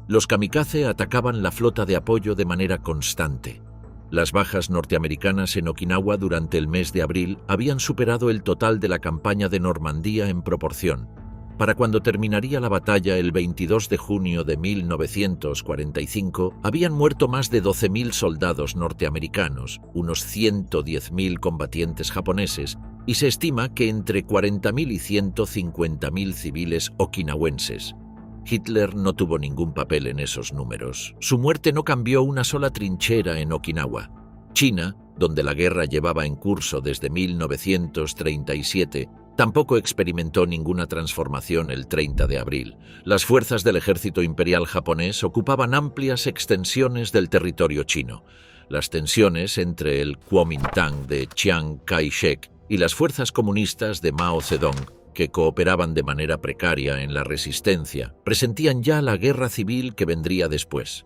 Los kamikaze atacaban la flota de apoyo de manera constante. Las bajas norteamericanas en Okinawa durante el mes de abril habían superado el total de la campaña de Normandía en proporción. Para cuando terminaría la batalla el 22 de junio de 1945, habían muerto más de 12.000 soldados norteamericanos, unos 110.000 combatientes japoneses, y se estima que entre 40.000 y 150.000 civiles okinawenses. Hitler no tuvo ningún papel en esos números. Su muerte no cambió una sola trinchera en Okinawa. China, donde la guerra llevaba en curso desde 1937, tampoco experimentó ninguna transformación el 30 de abril. Las fuerzas del ejército imperial japonés ocupaban amplias extensiones del territorio chino. Las tensiones entre el Kuomintang de Chiang Kai-shek y las fuerzas comunistas de Mao Zedong, que cooperaban de manera precaria en la resistencia, presentían ya la guerra civil que vendría después.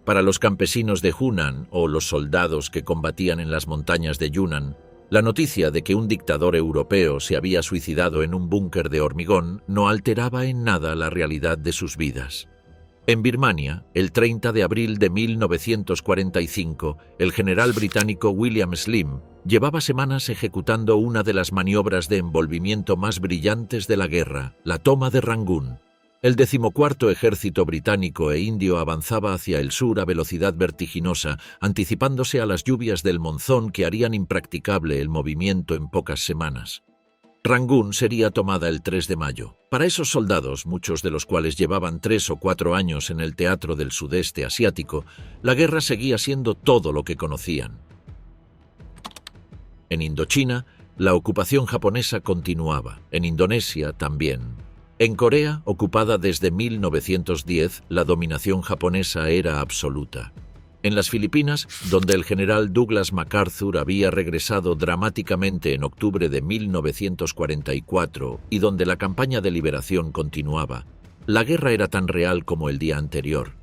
Para los campesinos de Hunan o los soldados que combatían en las montañas de Yunnan, la noticia de que un dictador europeo se había suicidado en un búnker de hormigón no alteraba en nada la realidad de sus vidas. En Birmania, el 30 de abril de 1945, el general británico William Slim llevaba semanas ejecutando una de las maniobras de envolvimiento más brillantes de la guerra, la toma de Rangún. El 14º Ejército británico e indio avanzaba hacia el sur a velocidad vertiginosa, anticipándose a las lluvias del monzón que harían impracticable el movimiento en pocas semanas. Rangún sería tomada el 3 de mayo. Para esos soldados, muchos de los cuales llevaban 3 o 4 años en el teatro del sudeste asiático, la guerra seguía siendo todo lo que conocían. En Indochina, la ocupación japonesa continuaba. En Indonesia también. En Corea, ocupada desde 1910, la dominación japonesa era absoluta. En las Filipinas, donde el general Douglas MacArthur había regresado dramáticamente en octubre de 1944 y donde la campaña de liberación continuaba, la guerra era tan real como el día anterior.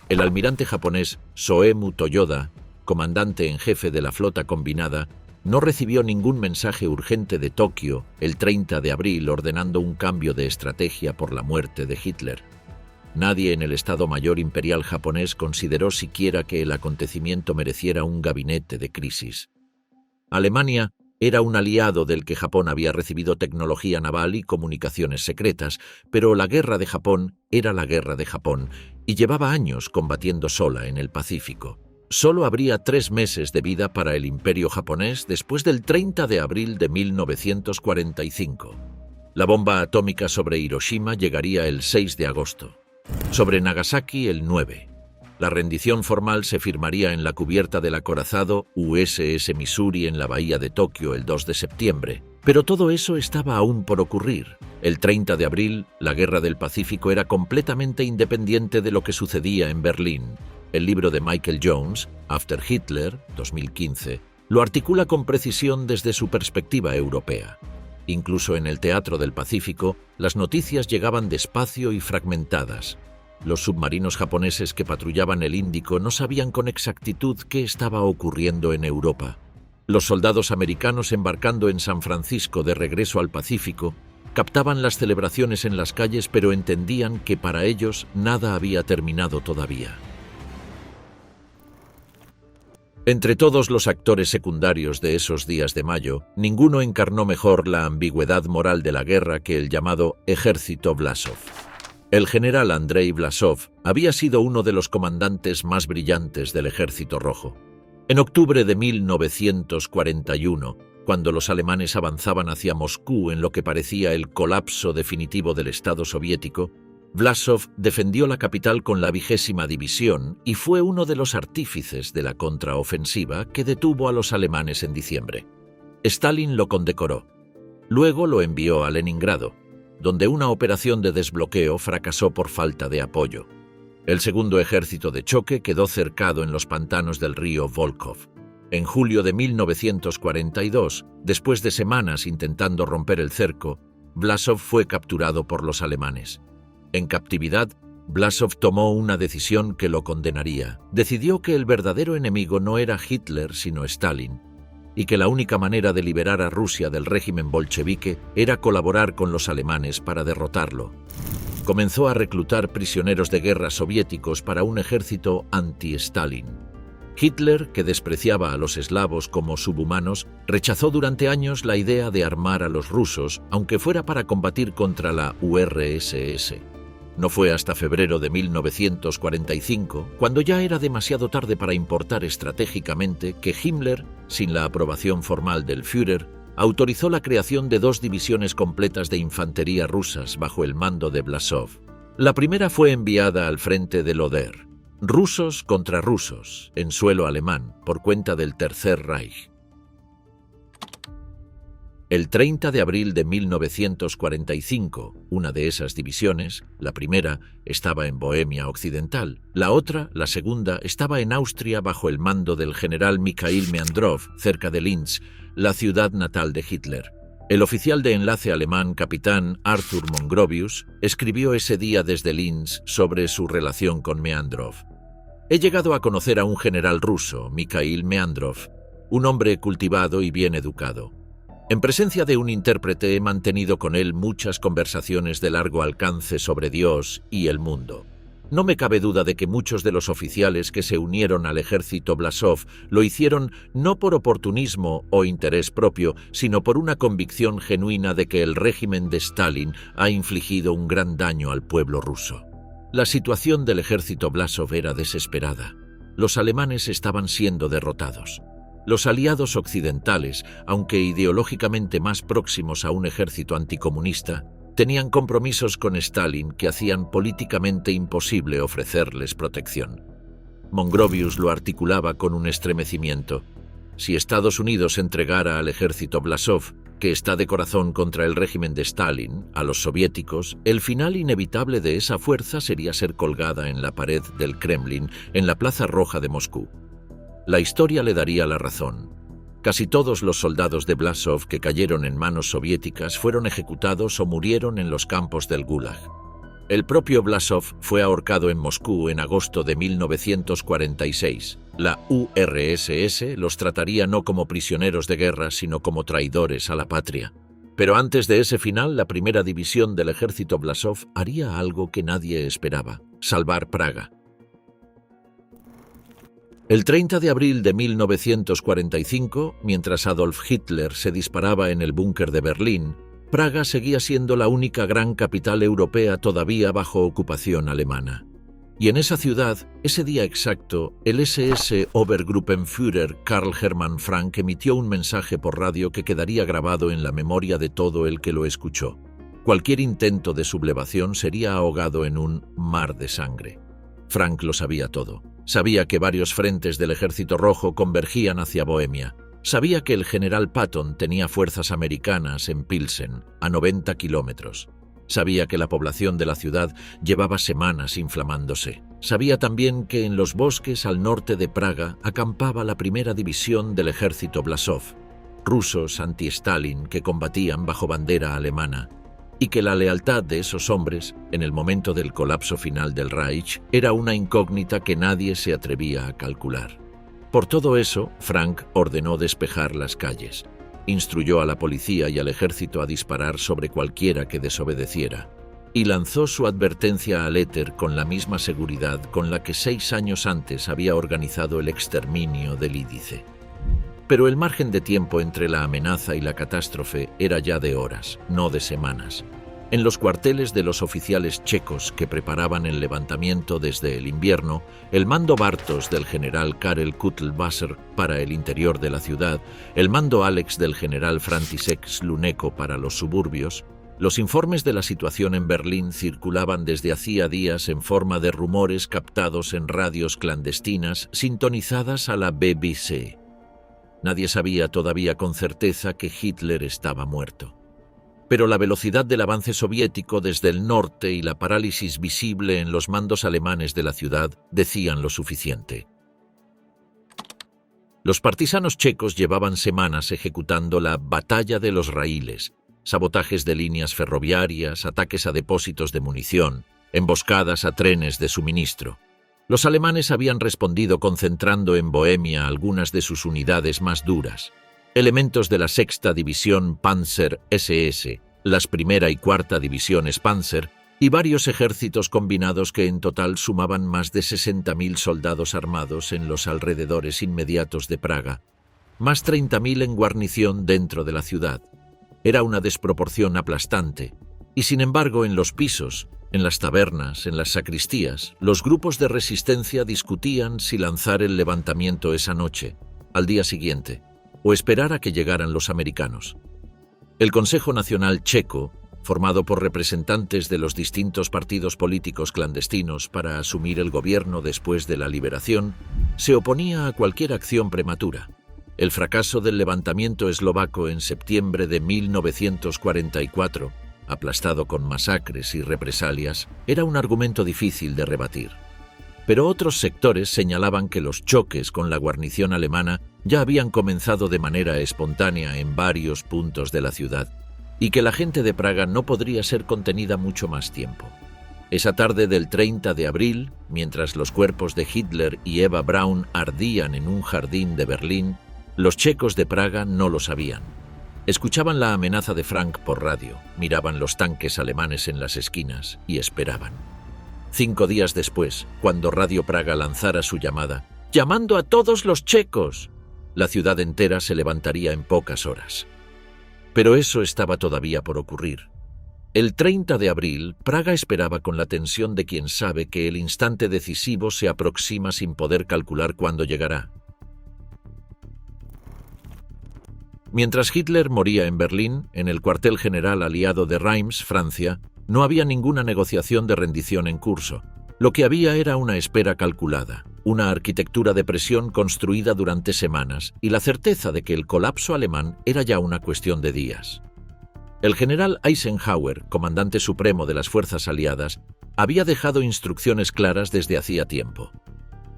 El almirante japonés Soemu Toyoda, comandante en jefe de la flota combinada, no recibió ningún mensaje urgente de Tokio el 30 de abril ordenando un cambio de estrategia por la muerte de Hitler. Nadie en el Estado Mayor Imperial japonés consideró siquiera que el acontecimiento mereciera un gabinete de crisis. Alemania era un aliado del que Japón había recibido tecnología naval y comunicaciones secretas, pero la guerra de Japón era la guerra de Japón y llevaba años combatiendo sola en el Pacífico. Solo habría 3 meses de vida para el Imperio japonés después del 30 de abril de 1945. La bomba atómica sobre Hiroshima llegaría el 6 de agosto. Sobre Nagasaki el 9. La rendición formal se firmaría en la cubierta del acorazado USS Missouri en la bahía de Tokio el 2 de septiembre. Pero todo eso estaba aún por ocurrir. El 30 de abril, la Guerra del Pacífico era completamente independiente de lo que sucedía en Berlín. El libro de Michael Jones, After Hitler, 2015, lo articula con precisión desde su perspectiva europea. Incluso en el teatro del Pacífico, las noticias llegaban despacio y fragmentadas. Los submarinos japoneses que patrullaban el Índico no sabían con exactitud qué estaba ocurriendo en Europa. Los soldados americanos embarcando en San Francisco de regreso al Pacífico captaban las celebraciones en las calles, pero entendían que para ellos nada había terminado todavía. Entre todos los actores secundarios de esos días de mayo, ninguno encarnó mejor la ambigüedad moral de la guerra que el llamado Ejército Vlasov. El general Andrei Vlasov había sido uno de los comandantes más brillantes del Ejército Rojo. En octubre de 1941, cuando los alemanes avanzaban hacia Moscú en lo que parecía el colapso definitivo del Estado soviético, Vlasov defendió la capital con la 20ª División y fue uno de los artífices de la contraofensiva que detuvo a los alemanes en diciembre. Stalin lo condecoró. Luego lo envió a Leningrado, donde una operación de desbloqueo fracasó por falta de apoyo. El segundo ejército de choque quedó cercado en los pantanos del río Volkhov. En julio de 1942, después de semanas intentando romper el cerco, Vlasov fue capturado por los alemanes. En captividad, Vlasov tomó una decisión que lo condenaría. Decidió que el verdadero enemigo no era Hitler sino Stalin, y que la única manera de liberar a Rusia del régimen bolchevique era colaborar con los alemanes para derrotarlo. Comenzó a reclutar prisioneros de guerra soviéticos para un ejército anti-Stalin. Hitler, que despreciaba a los eslavos como subhumanos, rechazó durante años la idea de armar a los rusos, aunque fuera para combatir contra la URSS. No fue hasta febrero de 1945, cuando ya era demasiado tarde para importar estratégicamente, que Himmler, sin la aprobación formal del Führer, autorizó la creación de 2 divisiones completas de infantería rusas bajo el mando de Vlasov. La primera fue enviada al frente del Oder, rusos contra rusos, en suelo alemán, por cuenta del Tercer Reich. El 30 de abril de 1945, una de esas divisiones, la primera, estaba en Bohemia Occidental, la otra, la segunda, estaba en Austria bajo el mando del general Mikhail Meandrov, cerca de Linz, la ciudad natal de Hitler. El oficial de enlace alemán, capitán Arthur Mongrovius, escribió ese día desde Linz sobre su relación con Meandrov. He llegado a conocer a un general ruso, Mikhail Meandrov, un hombre cultivado y bien educado. En presencia de un intérprete he mantenido con él muchas conversaciones de largo alcance sobre Dios y el mundo. No me cabe duda de que muchos de los oficiales que se unieron al ejército Vlasov lo hicieron no por oportunismo o interés propio, sino por una convicción genuina de que el régimen de Stalin ha infligido un gran daño al pueblo ruso. La situación del ejército Vlasov era desesperada. Los alemanes estaban siendo derrotados. Los aliados occidentales, aunque ideológicamente más próximos a un ejército anticomunista, tenían compromisos con Stalin que hacían políticamente imposible ofrecerles protección. Mongrovius lo articulaba con un estremecimiento. Si Estados Unidos entregara al ejército Vlasov, que está de corazón contra el régimen de Stalin, a los soviéticos, el final inevitable de esa fuerza sería ser colgada en la pared del Kremlin, en la Plaza Roja de Moscú. La historia le daría la razón. Casi todos los soldados de Vlasov que cayeron en manos soviéticas fueron ejecutados o murieron en los campos del Gulag. El propio Vlasov fue ahorcado en Moscú en agosto de 1946. La URSS los trataría no como prisioneros de guerra, sino como traidores a la patria. Pero antes de ese final, la primera división del ejército Vlasov haría algo que nadie esperaba: salvar Praga. El 30 de abril de 1945, mientras Adolf Hitler se disparaba en el búnker de Berlín, Praga seguía siendo la única gran capital europea todavía bajo ocupación alemana. Y en esa ciudad, ese día exacto, el SS Obergruppenführer Karl Hermann Frank emitió un mensaje por radio que quedaría grabado en la memoria de todo el que lo escuchó. Cualquier intento de sublevación sería ahogado en un mar de sangre. Frank lo sabía todo. Sabía que varios frentes del Ejército Rojo convergían hacia Bohemia. Sabía que el general Patton tenía fuerzas americanas en Pilsen, a 90 kilómetros. Sabía que la población de la ciudad llevaba semanas inflamándose. Sabía también que en los bosques al norte de Praga acampaba la primera división del ejército Vlasov, rusos anti-Stalin que combatían bajo bandera alemana. y que la lealtad de esos hombres, en el momento del colapso final del Reich, era una incógnita que nadie se atrevía a calcular. Por todo eso, Frank ordenó despejar las calles. Instruyó a la policía y al ejército a disparar sobre cualquiera que desobedeciera, y lanzó su advertencia al éter con la misma seguridad con la que 6 años antes había organizado el exterminio del Lídice. Pero el margen de tiempo entre la amenaza y la catástrofe era ya de horas, no de semanas. En los cuarteles de los oficiales checos que preparaban el levantamiento desde el invierno, el mando Bartos del general Karel Kutlwasser para el interior de la ciudad, el mando Alex del general František Sluneko para los suburbios, los informes de la situación en Berlín circulaban desde hacía días en forma de rumores captados en radios clandestinas sintonizadas a la BBC. Nadie sabía todavía con certeza que Hitler estaba muerto. Pero la velocidad del avance soviético desde el norte y la parálisis visible en los mandos alemanes de la ciudad decían lo suficiente. Los partisanos checos llevaban semanas ejecutando la Batalla de los Raíles, sabotajes de líneas ferroviarias, ataques a depósitos de munición, emboscadas a trenes de suministro. Los alemanes habían respondido concentrando en Bohemia algunas de sus unidades más duras. Elementos de la 6ª División Panzer SS, las 1ª y 4ª Divisiones Panzer y varios ejércitos combinados que en total sumaban más de 60.000 soldados armados en los alrededores inmediatos de Praga, más 30.000 en guarnición dentro de la ciudad. Era una desproporción aplastante, y sin embargo en los pisos, en las tabernas, en las sacristías, los grupos de resistencia discutían si lanzar el levantamiento esa noche, al día siguiente, o esperar a que llegaran los americanos. El Consejo Nacional Checo, formado por representantes de los distintos partidos políticos clandestinos para asumir el gobierno después de la liberación, se oponía a cualquier acción prematura. El fracaso del levantamiento eslovaco en septiembre de 1944, aplastado con masacres y represalias, era un argumento difícil de rebatir. Pero otros sectores señalaban que los choques con la guarnición alemana ya habían comenzado de manera espontánea en varios puntos de la ciudad y que la gente de Praga no podría ser contenida mucho más tiempo. Esa tarde del 30 de abril, mientras los cuerpos de Hitler y Eva Braun ardían en un jardín de Berlín, los checos de Praga no lo sabían. Escuchaban la amenaza de Frank por radio, miraban los tanques alemanes en las esquinas y esperaban. 5 días después, cuando Radio Praga lanzara su llamada, «¡Llamando a todos los checos!», la ciudad entera se levantaría en pocas horas. Pero eso estaba todavía por ocurrir. El 30 de abril, Praga esperaba con la tensión de quien sabe que el instante decisivo se aproxima sin poder calcular cuándo llegará. Mientras Hitler moría en Berlín, en el cuartel general aliado de Reims, Francia, no había ninguna negociación de rendición en curso. Lo que había era una espera calculada, una arquitectura de presión construida durante semanas y la certeza de que el colapso alemán era ya una cuestión de días. El general Eisenhower, comandante supremo de las fuerzas aliadas, había dejado instrucciones claras desde hacía tiempo.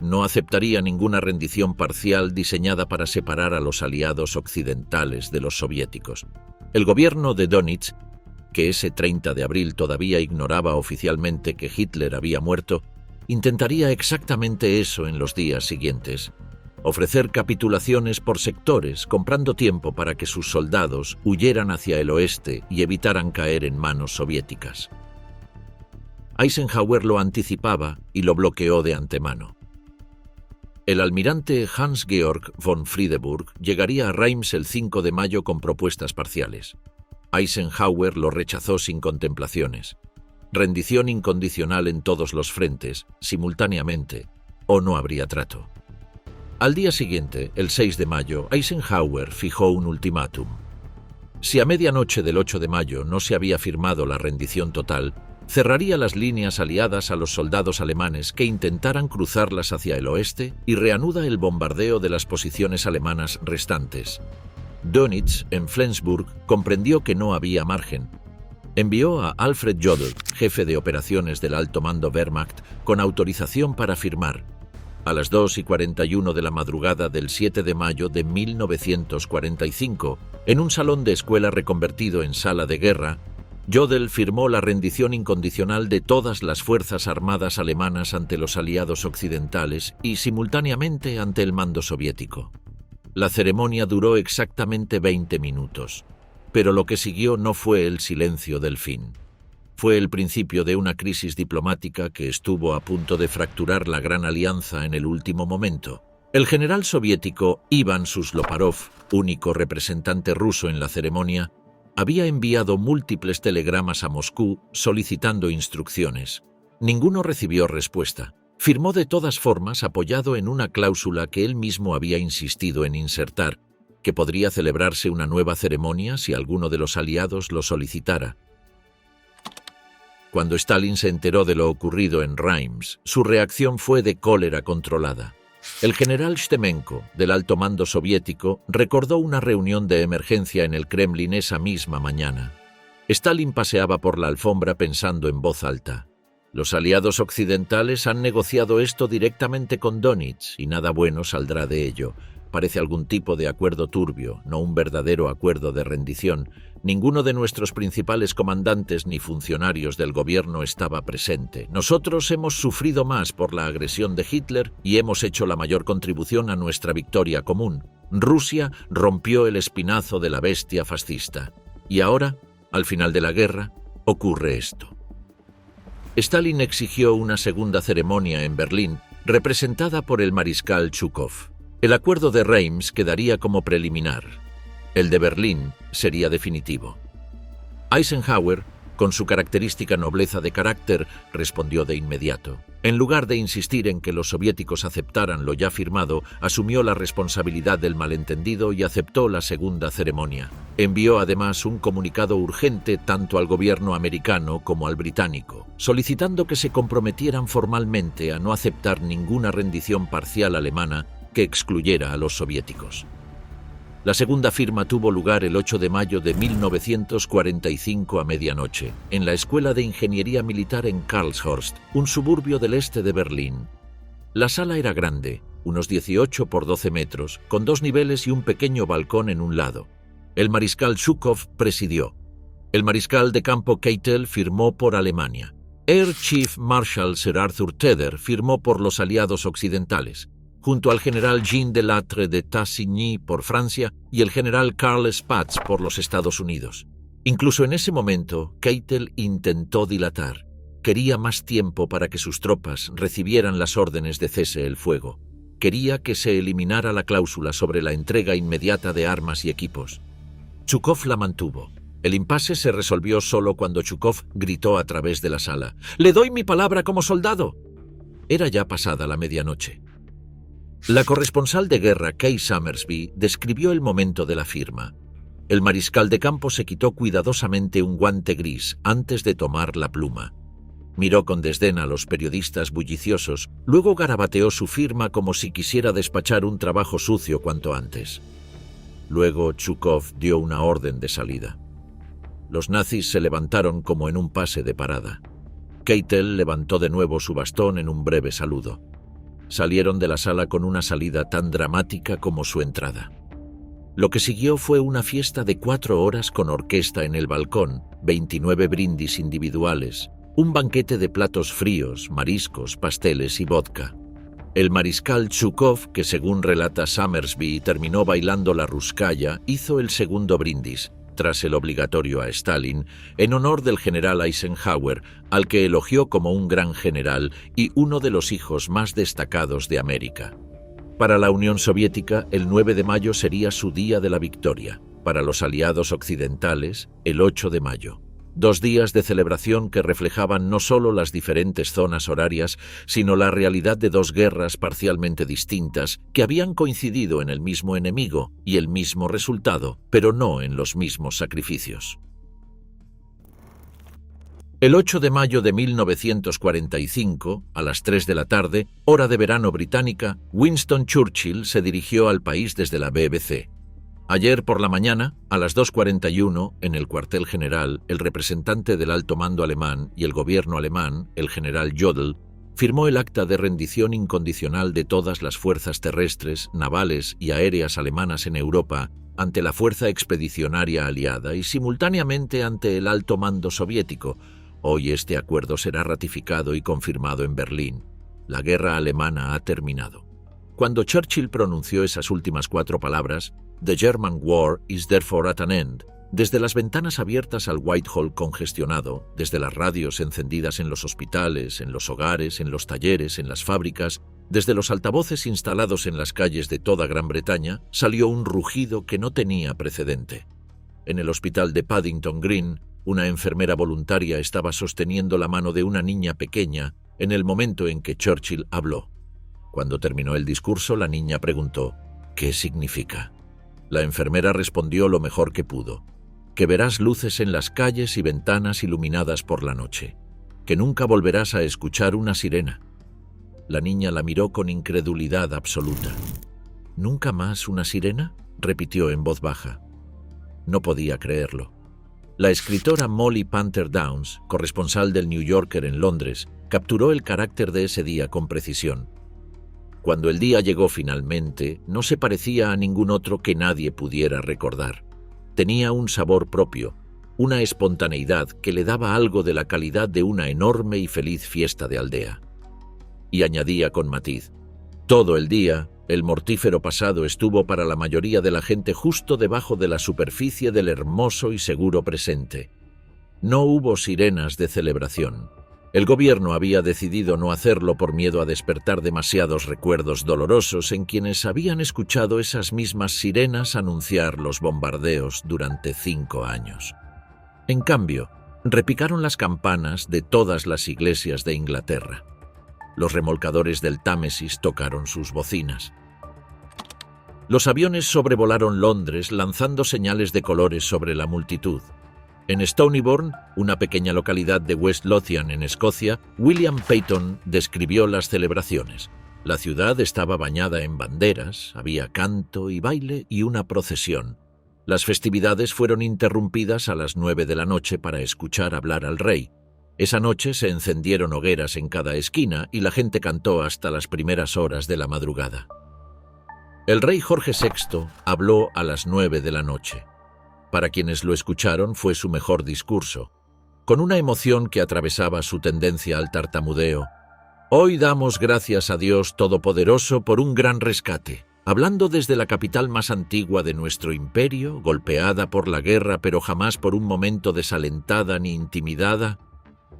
No aceptaría ninguna rendición parcial diseñada para separar a los aliados occidentales de los soviéticos. El gobierno de Dönitz, que ese 30 de abril todavía ignoraba oficialmente que Hitler había muerto, intentaría exactamente eso en los días siguientes: ofrecer capitulaciones por sectores, comprando tiempo para que sus soldados huyeran hacia el oeste y evitaran caer en manos soviéticas. Eisenhower lo anticipaba y lo bloqueó de antemano. El almirante Hans-Georg von Friedeburg llegaría a Reims el 5 de mayo con propuestas parciales. Eisenhower lo rechazó sin contemplaciones. Rendición incondicional en todos los frentes, simultáneamente, o no habría trato. Al día siguiente, el 6 de mayo, Eisenhower fijó un ultimátum. Si a medianoche del 8 de mayo no se había firmado la rendición total, cerraría las líneas aliadas a los soldados alemanes que intentaran cruzarlas hacia el oeste y reanuda el bombardeo de las posiciones alemanas restantes. Dönitz, en Flensburg, comprendió que no había margen. Envió a Alfred Jodl, jefe de operaciones del alto mando Wehrmacht, con autorización para firmar. A las 2:41 de la madrugada del 7 de mayo de 1945, en un salón de escuela reconvertido en sala de guerra, Jodl firmó la rendición incondicional de todas las fuerzas armadas alemanas ante los aliados occidentales y simultáneamente ante el mando soviético. La ceremonia duró exactamente 20 minutos, pero lo que siguió no fue el silencio del fin. Fue el principio de una crisis diplomática que estuvo a punto de fracturar la Gran Alianza en el último momento. El general soviético Iván Susloparov, único representante ruso en la ceremonia, había enviado múltiples telegramas a Moscú solicitando instrucciones. Ninguno recibió respuesta. Firmó de todas formas apoyado en una cláusula que él mismo había insistido en insertar, que podría celebrarse una nueva ceremonia si alguno de los aliados lo solicitara. Cuando Stalin se enteró de lo ocurrido en Reims, su reacción fue de cólera controlada. El general Shtemenko, del alto mando soviético, recordó una reunión de emergencia en el Kremlin esa misma mañana. Stalin paseaba por la alfombra pensando en voz alta. Los aliados occidentales han negociado esto directamente con Donitz y nada bueno saldrá de ello. Parece algún tipo de acuerdo turbio, no un verdadero acuerdo de rendición. Ninguno de nuestros principales comandantes ni funcionarios del gobierno estaba presente. Nosotros hemos sufrido más por la agresión de Hitler y hemos hecho la mayor contribución a nuestra victoria común. Rusia rompió el espinazo de la bestia fascista. Y ahora, al final de la guerra, ocurre esto. Stalin exigió una segunda ceremonia en Berlín, representada por el mariscal Zhukov. El acuerdo de Reims quedaría como preliminar. El de Berlín sería definitivo. Eisenhower, con su característica nobleza de carácter, respondió de inmediato. En lugar de insistir en que los soviéticos aceptaran lo ya firmado, asumió la responsabilidad del malentendido y aceptó la segunda ceremonia. Envió además un comunicado urgente tanto al gobierno americano como al británico, solicitando que se comprometieran formalmente a no aceptar ninguna rendición parcial alemana que excluyera a los soviéticos. La segunda firma tuvo lugar el 8 de mayo de 1945 a medianoche, en la Escuela de Ingeniería Militar en Karlshorst, un suburbio del este de Berlín. La sala era grande, unos 18 por 12 metros, con 2 niveles y un pequeño balcón en un lado. El mariscal Zhukov presidió. El mariscal de campo Keitel firmó por Alemania. Air Chief Marshal Sir Arthur Tedder firmó por los aliados occidentales, junto al general Jean Delattre de Tassigny por Francia y el general Karl Spaatz por los Estados Unidos. Incluso en ese momento, Keitel intentó dilatar. Quería más tiempo para que sus tropas recibieran las órdenes de cese el fuego. Quería que se eliminara la cláusula sobre la entrega inmediata de armas y equipos. Zhukov la mantuvo. El impasse se resolvió solo cuando Zhukov gritó a través de la sala: «¡Le doy mi palabra como soldado!». Era ya pasada la medianoche. La corresponsal de guerra Kay Summersby describió el momento de la firma. El mariscal de campo se quitó cuidadosamente un guante gris antes de tomar la pluma. Miró con desdén a los periodistas bulliciosos, luego garabateó su firma como si quisiera despachar un trabajo sucio cuanto antes. Luego Zhukov dio una orden de salida. Los nazis se levantaron como en un pase de parada. Keitel levantó de nuevo su bastón en un breve saludo. Salieron de la sala con una salida tan dramática como su entrada. Lo que siguió fue una fiesta de 4 horas con orquesta en el balcón, 29 brindis individuales, un banquete de platos fríos, mariscos, pasteles y vodka. El mariscal Zhukov, que según relata Summersby terminó bailando la ruskaya, hizo el segundo brindis, tras el obligatorio a Stalin, en honor del general Eisenhower, al que elogió como un gran general y uno de los hijos más destacados de América. Para la Unión Soviética, el 9 de mayo sería su día de la victoria. Para los aliados occidentales, el 8 de mayo. 2 días de celebración que reflejaban no solo las diferentes zonas horarias, sino la realidad de 2 guerras parcialmente distintas que habían coincidido en el mismo enemigo y el mismo resultado, pero no en los mismos sacrificios. El 8 de mayo de 1945, a las 3 de la tarde, hora de verano británica, Winston Churchill se dirigió al país desde la BBC. Ayer por la mañana, a las 2:41, en el cuartel general, el representante del alto mando alemán y el gobierno alemán, el general Jodl, firmó el acta de rendición incondicional de todas las fuerzas terrestres, navales y aéreas alemanas en Europa ante la fuerza expedicionaria aliada y simultáneamente ante el alto mando soviético. Hoy este acuerdo será ratificado y confirmado en Berlín. La guerra alemana ha terminado. Cuando Churchill pronunció esas últimas 4 palabras, "The German War is therefore at an end", desde las ventanas abiertas al Whitehall congestionado, desde las radios encendidas en los hospitales, en los hogares, en los talleres, en las fábricas, desde los altavoces instalados en las calles de toda Gran Bretaña, salió un rugido que no tenía precedente. En el hospital de Paddington Green, una enfermera voluntaria estaba sosteniendo la mano de una niña pequeña en el momento en que Churchill habló. Cuando terminó el discurso, la niña preguntó: ¿qué significa? La enfermera respondió lo mejor que pudo: que verás luces en las calles y ventanas iluminadas por la noche, que nunca volverás a escuchar una sirena. La niña la miró con incredulidad absoluta. ¿Nunca más una sirena?, repitió en voz baja. No podía creerlo. La escritora Molly Panther Downs, corresponsal del New Yorker en Londres, capturó el carácter de ese día con precisión. Cuando el día llegó finalmente, no se parecía a ningún otro que nadie pudiera recordar. Tenía un sabor propio, una espontaneidad que le daba algo de la calidad de una enorme y feliz fiesta de aldea. Y añadía con matiz: todo el día, el mortífero pasado estuvo para la mayoría de la gente justo debajo de la superficie del hermoso y seguro presente. No hubo sirenas de celebración. El gobierno había decidido no hacerlo por miedo a despertar demasiados recuerdos dolorosos en quienes habían escuchado esas mismas sirenas anunciar los bombardeos durante 5 años. En cambio, repicaron las campanas de todas las iglesias de Inglaterra. Los remolcadores del Támesis tocaron sus bocinas. Los aviones sobrevolaron Londres lanzando señales de colores sobre la multitud. En Stonybourne, una pequeña localidad de West Lothian en Escocia, William Peyton describió las celebraciones. La ciudad estaba bañada en banderas, había canto y baile y una procesión. Las festividades fueron interrumpidas a las 9 de la noche para escuchar hablar al rey. Esa noche se encendieron hogueras en cada esquina y la gente cantó hasta las primeras horas de la madrugada. El rey Jorge VI habló a las 9 de la noche. Para quienes lo escucharon fue su mejor discurso, con una emoción que atravesaba su tendencia al tartamudeo. Hoy damos gracias a Dios Todopoderoso por un gran rescate. Hablando desde la capital más antigua de nuestro imperio, golpeada por la guerra pero jamás por un momento desalentada ni intimidada,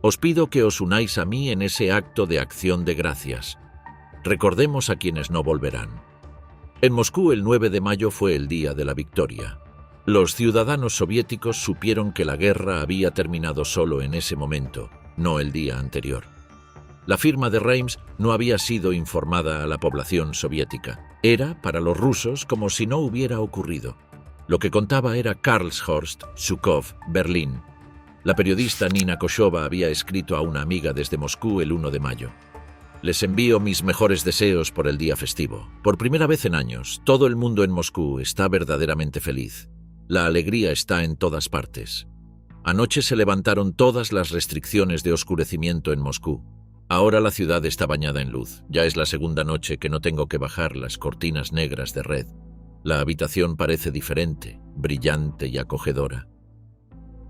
os pido que os unáis a mí en ese acto de acción de gracias. Recordemos a quienes no volverán. En Moscú el 9 de mayo fue el día de la victoria. Los ciudadanos soviéticos supieron que la guerra había terminado solo en ese momento, no el día anterior. La firma de Reims no había sido informada a la población soviética. Era, para los rusos, como si no hubiera ocurrido. Lo que contaba era Karlshorst, Zhukov, Berlín. La periodista Nina Koshova había escrito a una amiga desde Moscú el 1 de mayo. Les envío mis mejores deseos por el día festivo. Por primera vez en años, todo el mundo en Moscú está verdaderamente feliz. La alegría está en todas partes. Anoche se levantaron todas las restricciones de oscurecimiento en Moscú. Ahora la ciudad está bañada en luz. Ya es la segunda noche que no tengo que bajar las cortinas negras de red. La habitación parece diferente, brillante y acogedora.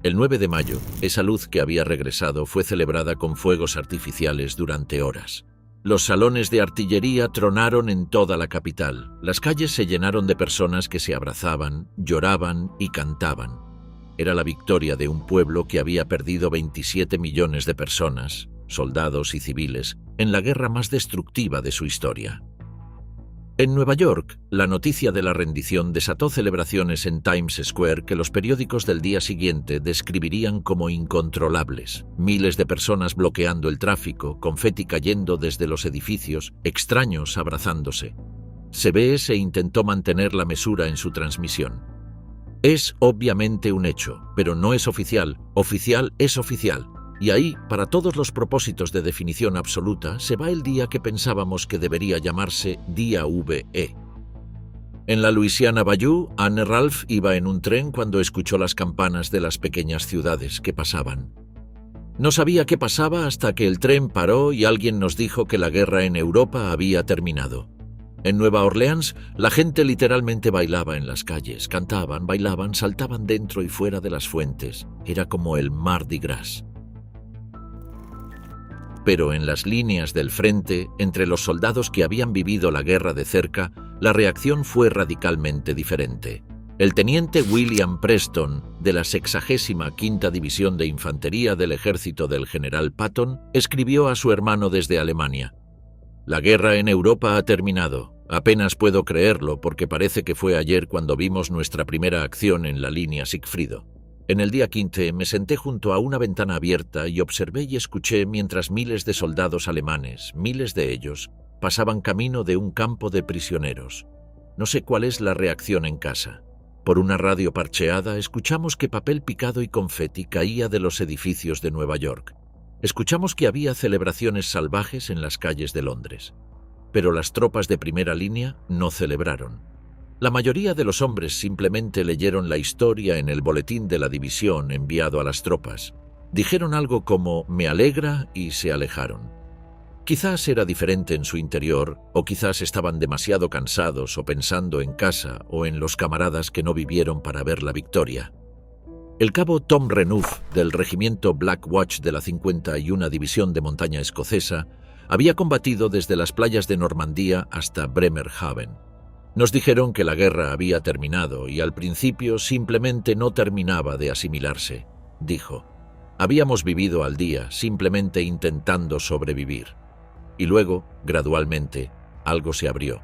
El 9 de mayo, esa luz que había regresado fue celebrada con fuegos artificiales durante horas. Los salones de artillería tronaron en toda la capital. Las calles se llenaron de personas que se abrazaban, lloraban y cantaban. Era la victoria de un pueblo que había perdido 27 millones de personas, soldados y civiles, en la guerra más destructiva de su historia. En Nueva York, la noticia de la rendición desató celebraciones en Times Square que los periódicos del día siguiente describirían como incontrolables. Miles de personas bloqueando el tráfico, confeti cayendo desde los edificios, extraños abrazándose. CBS intentó mantener la mesura en su transmisión. Es obviamente un hecho, pero no es oficial. Oficial es oficial. Y ahí, para todos los propósitos de definición absoluta, se va el día que pensábamos que debería llamarse Día VE. En la Louisiana Bayou, Anne Ralph iba en un tren cuando escuchó las campanas de las pequeñas ciudades que pasaban. No sabía qué pasaba hasta que el tren paró y alguien nos dijo que la guerra en Europa había terminado. En Nueva Orleans, la gente literalmente bailaba en las calles, cantaban, bailaban, saltaban dentro y fuera de las fuentes. Era como el Mardi Gras. Pero en las líneas del frente, entre los soldados que habían vivido la guerra de cerca, la reacción fue radicalmente diferente. El teniente William Preston, de la 65ª División de Infantería del Ejército del general Patton, escribió a su hermano desde Alemania: «La guerra en Europa ha terminado. Apenas puedo creerlo porque parece que fue ayer cuando vimos nuestra primera acción en la línea Sigfrido. En el día 15 me senté junto a una ventana abierta y observé y escuché mientras miles de soldados alemanes, miles de ellos, pasaban camino de un campo de prisioneros. No sé cuál es la reacción en casa. Por una radio parcheada escuchamos que papel picado y confeti caía de los edificios de Nueva York. Escuchamos que había celebraciones salvajes en las calles de Londres. Pero las tropas de primera línea no celebraron. La mayoría de los hombres simplemente leyeron la historia en el boletín de la división enviado a las tropas. Dijeron algo como «me alegra» y se alejaron. Quizás era diferente en su interior, o quizás estaban demasiado cansados o pensando en casa o en los camaradas que no vivieron para ver la victoria. El cabo Tom Renouf, del regimiento Black Watch de la 51 División de Montaña Escocesa, había combatido desde las playas de Normandía hasta Bremerhaven. Nos dijeron que la guerra había terminado y al principio simplemente no terminaba de asimilarse. Dijo: «Habíamos vivido al día, simplemente intentando sobrevivir. Y luego, gradualmente, algo se abrió.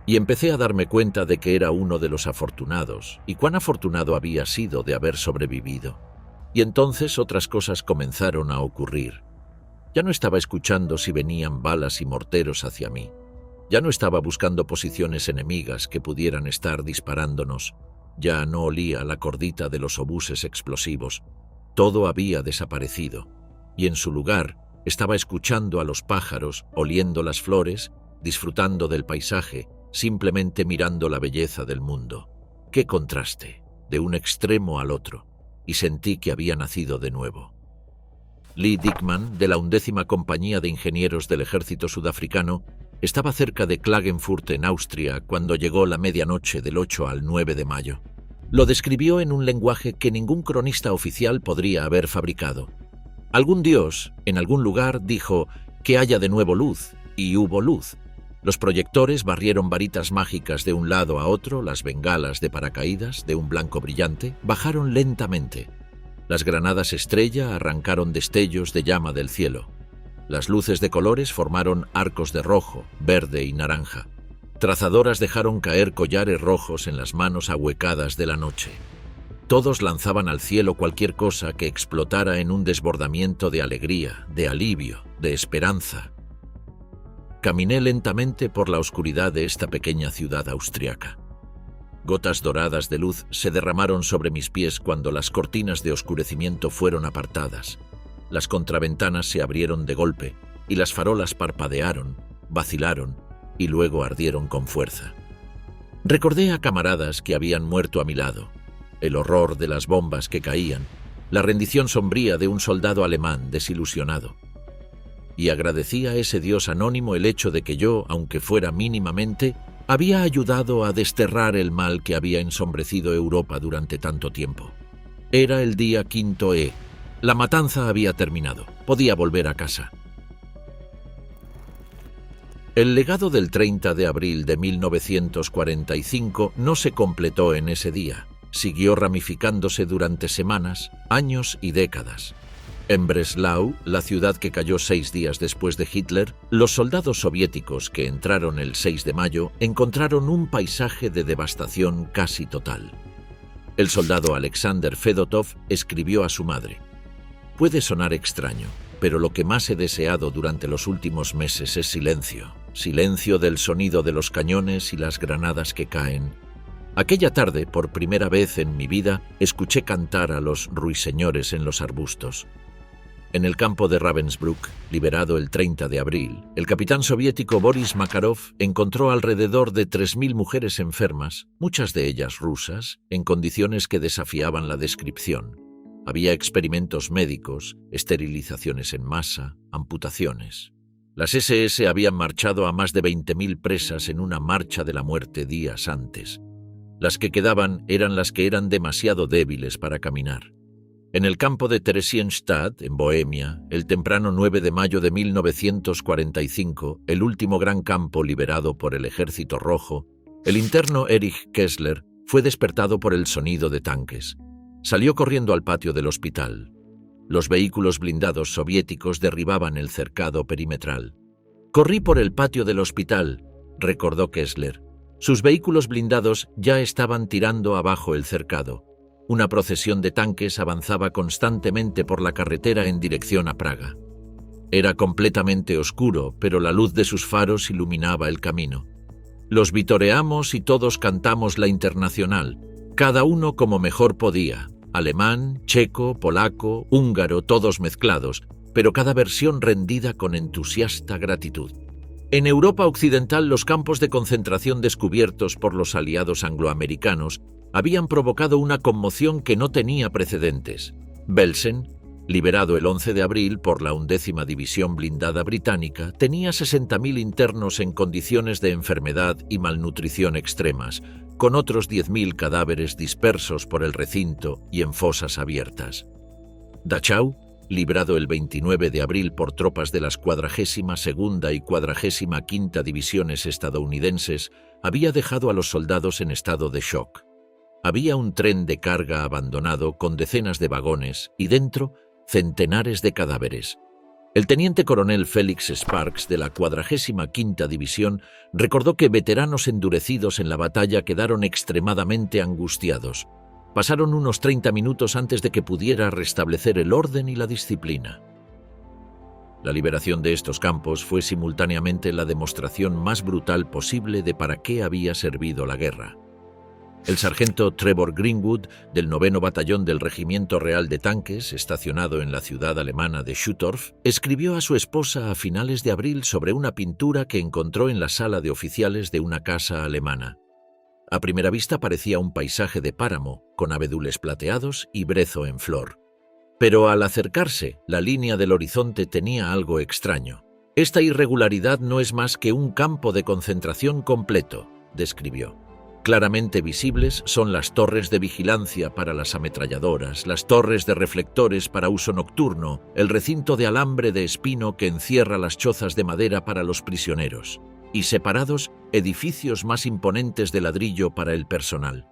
Y empecé a darme cuenta de que era uno de los afortunados, y cuán afortunado había sido de haber sobrevivido. Y entonces otras cosas comenzaron a ocurrir. Ya no estaba escuchando si venían balas y morteros hacia mí. Ya no estaba buscando posiciones enemigas que pudieran estar disparándonos. Ya no olía la cordita de los obuses explosivos. Todo había desaparecido. Y en su lugar estaba escuchando a los pájaros, oliendo las flores, disfrutando del paisaje, simplemente mirando la belleza del mundo. ¡Qué contraste! De un extremo al otro. Y sentí que había nacido de nuevo». Lee Dickman, de la 11ª Compañía de Ingenieros del Ejército Sudafricano, estaba cerca de Klagenfurt, en Austria, cuando llegó la medianoche del 8 al 9 de mayo. Lo describió en un lenguaje que ningún cronista oficial podría haber fabricado. Algún dios, en algún lugar, dijo que haya de nuevo luz, y hubo luz. Los proyectores barrieron varitas mágicas de un lado a otro, las bengalas de paracaídas, de un blanco brillante, bajaron lentamente. Las granadas estrella arrancaron destellos de llama del cielo. Las luces de colores formaron arcos de rojo, verde y naranja. Trazadoras dejaron caer collares rojos en las manos ahuecadas de la noche. Todos lanzaban al cielo cualquier cosa que explotara en un desbordamiento de alegría, de alivio, de esperanza. Caminé lentamente por la oscuridad de esta pequeña ciudad austriaca. Gotas doradas de luz se derramaron sobre mis pies cuando las cortinas de oscurecimiento fueron apartadas. Las contraventanas se abrieron de golpe y las farolas parpadearon, vacilaron y luego ardieron con fuerza. Recordé a camaradas que habían muerto a mi lado, el horror de las bombas que caían, la rendición sombría de un soldado alemán desilusionado. Y agradecí a ese Dios anónimo el hecho de que yo, aunque fuera mínimamente, había ayudado a desterrar el mal que había ensombrecido Europa durante tanto tiempo. Era el día 5E. La matanza había terminado. Podía volver a casa. El legado del 30 de abril de 1945 no se completó en ese día. Siguió ramificándose durante semanas, años y décadas. En Breslau, la ciudad que cayó 6 días después de Hitler, los soldados soviéticos que entraron el 6 de mayo encontraron un paisaje de devastación casi total. El soldado Alexander Fedotov escribió a su madre: «Puede sonar extraño, pero lo que más he deseado durante los últimos meses es silencio. Silencio del sonido de los cañones y las granadas que caen. Aquella tarde, por primera vez en mi vida, escuché cantar a los ruiseñores en los arbustos». En el campo de Ravensbrück, liberado el 30 de abril, el capitán soviético Boris Makarov encontró alrededor de 3.000 mujeres enfermas, muchas de ellas rusas, en condiciones que desafiaban la descripción. Había experimentos médicos, esterilizaciones en masa, amputaciones. Las SS habían marchado a más de 20.000 presas en una marcha de la muerte días antes. Las que quedaban eran las que eran demasiado débiles para caminar. En el campo de Theresienstadt, en Bohemia, el temprano 9 de mayo de 1945, el último gran campo liberado por el Ejército Rojo, el interno Erich Kessler fue despertado por el sonido de tanques. Salió corriendo al patio del hospital. Los vehículos blindados soviéticos derribaban el cercado perimetral. «Corrí por el patio del hospital», recordó Kessler. Sus vehículos blindados ya estaban tirando abajo el cercado. Una procesión de tanques avanzaba constantemente por la carretera en dirección a Praga. Era completamente oscuro, pero la luz de sus faros iluminaba el camino. Los vitoreamos y todos cantamos la Internacional, cada uno como mejor podía, alemán, checo, polaco, húngaro, todos mezclados, pero cada versión rendida con entusiasta gratitud. En Europa Occidental, los campos de concentración descubiertos por los aliados angloamericanos habían provocado una conmoción que no tenía precedentes. Belsen, liberado el 11 de abril por la 11ª División Blindada Británica, tenía 60.000 internos en condiciones de enfermedad y malnutrición extremas, con otros 10.000 cadáveres dispersos por el recinto y en fosas abiertas. Dachau, librado el 29 de abril por tropas de las 42ª y 45ª Divisiones estadounidenses, había dejado a los soldados en estado de shock. Había un tren de carga abandonado con decenas de vagones y dentro centenares de cadáveres. El teniente coronel Felix Sparks de la 45ª División recordó que veteranos endurecidos en la batalla quedaron extremadamente angustiados. Pasaron unos 30 minutos antes de que pudiera restablecer el orden y la disciplina. La liberación de estos campos fue simultáneamente la demostración más brutal posible de para qué había servido la guerra. El sargento Trevor Greenwood, del 9º Batallón del Regimiento Real de Tanques, estacionado en la ciudad alemana de Schuttorf, escribió a su esposa a finales de abril sobre una pintura que encontró en la sala de oficiales de una casa alemana. A primera vista parecía un paisaje de páramo, con abedules plateados y brezo en flor. Pero al acercarse, la línea del horizonte tenía algo extraño. «Esta irregularidad no es más que un campo de concentración completo», describió. Claramente visibles son las torres de vigilancia para las ametralladoras, las torres de reflectores para uso nocturno, el recinto de alambre de espino que encierra las chozas de madera para los prisioneros, y separados, edificios más imponentes de ladrillo para el personal.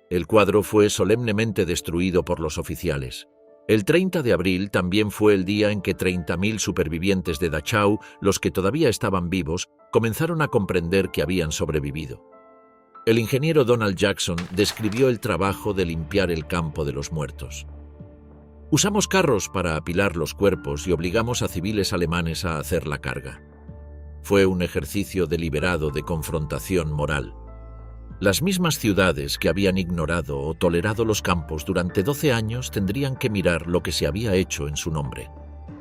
El cuadro fue solemnemente destruido por los oficiales. El 30 de abril también fue el día en que 30.000 supervivientes de Dachau, los que todavía estaban vivos, comenzaron a comprender que habían sobrevivido. El ingeniero Donald Jackson describió el trabajo de limpiar el campo de los muertos. «Usamos carros para apilar los cuerpos y obligamos a civiles alemanes a hacer la carga. Fue un ejercicio deliberado de confrontación moral. Las mismas ciudades que habían ignorado o tolerado los campos durante 12 años tendrían que mirar lo que se había hecho en su nombre.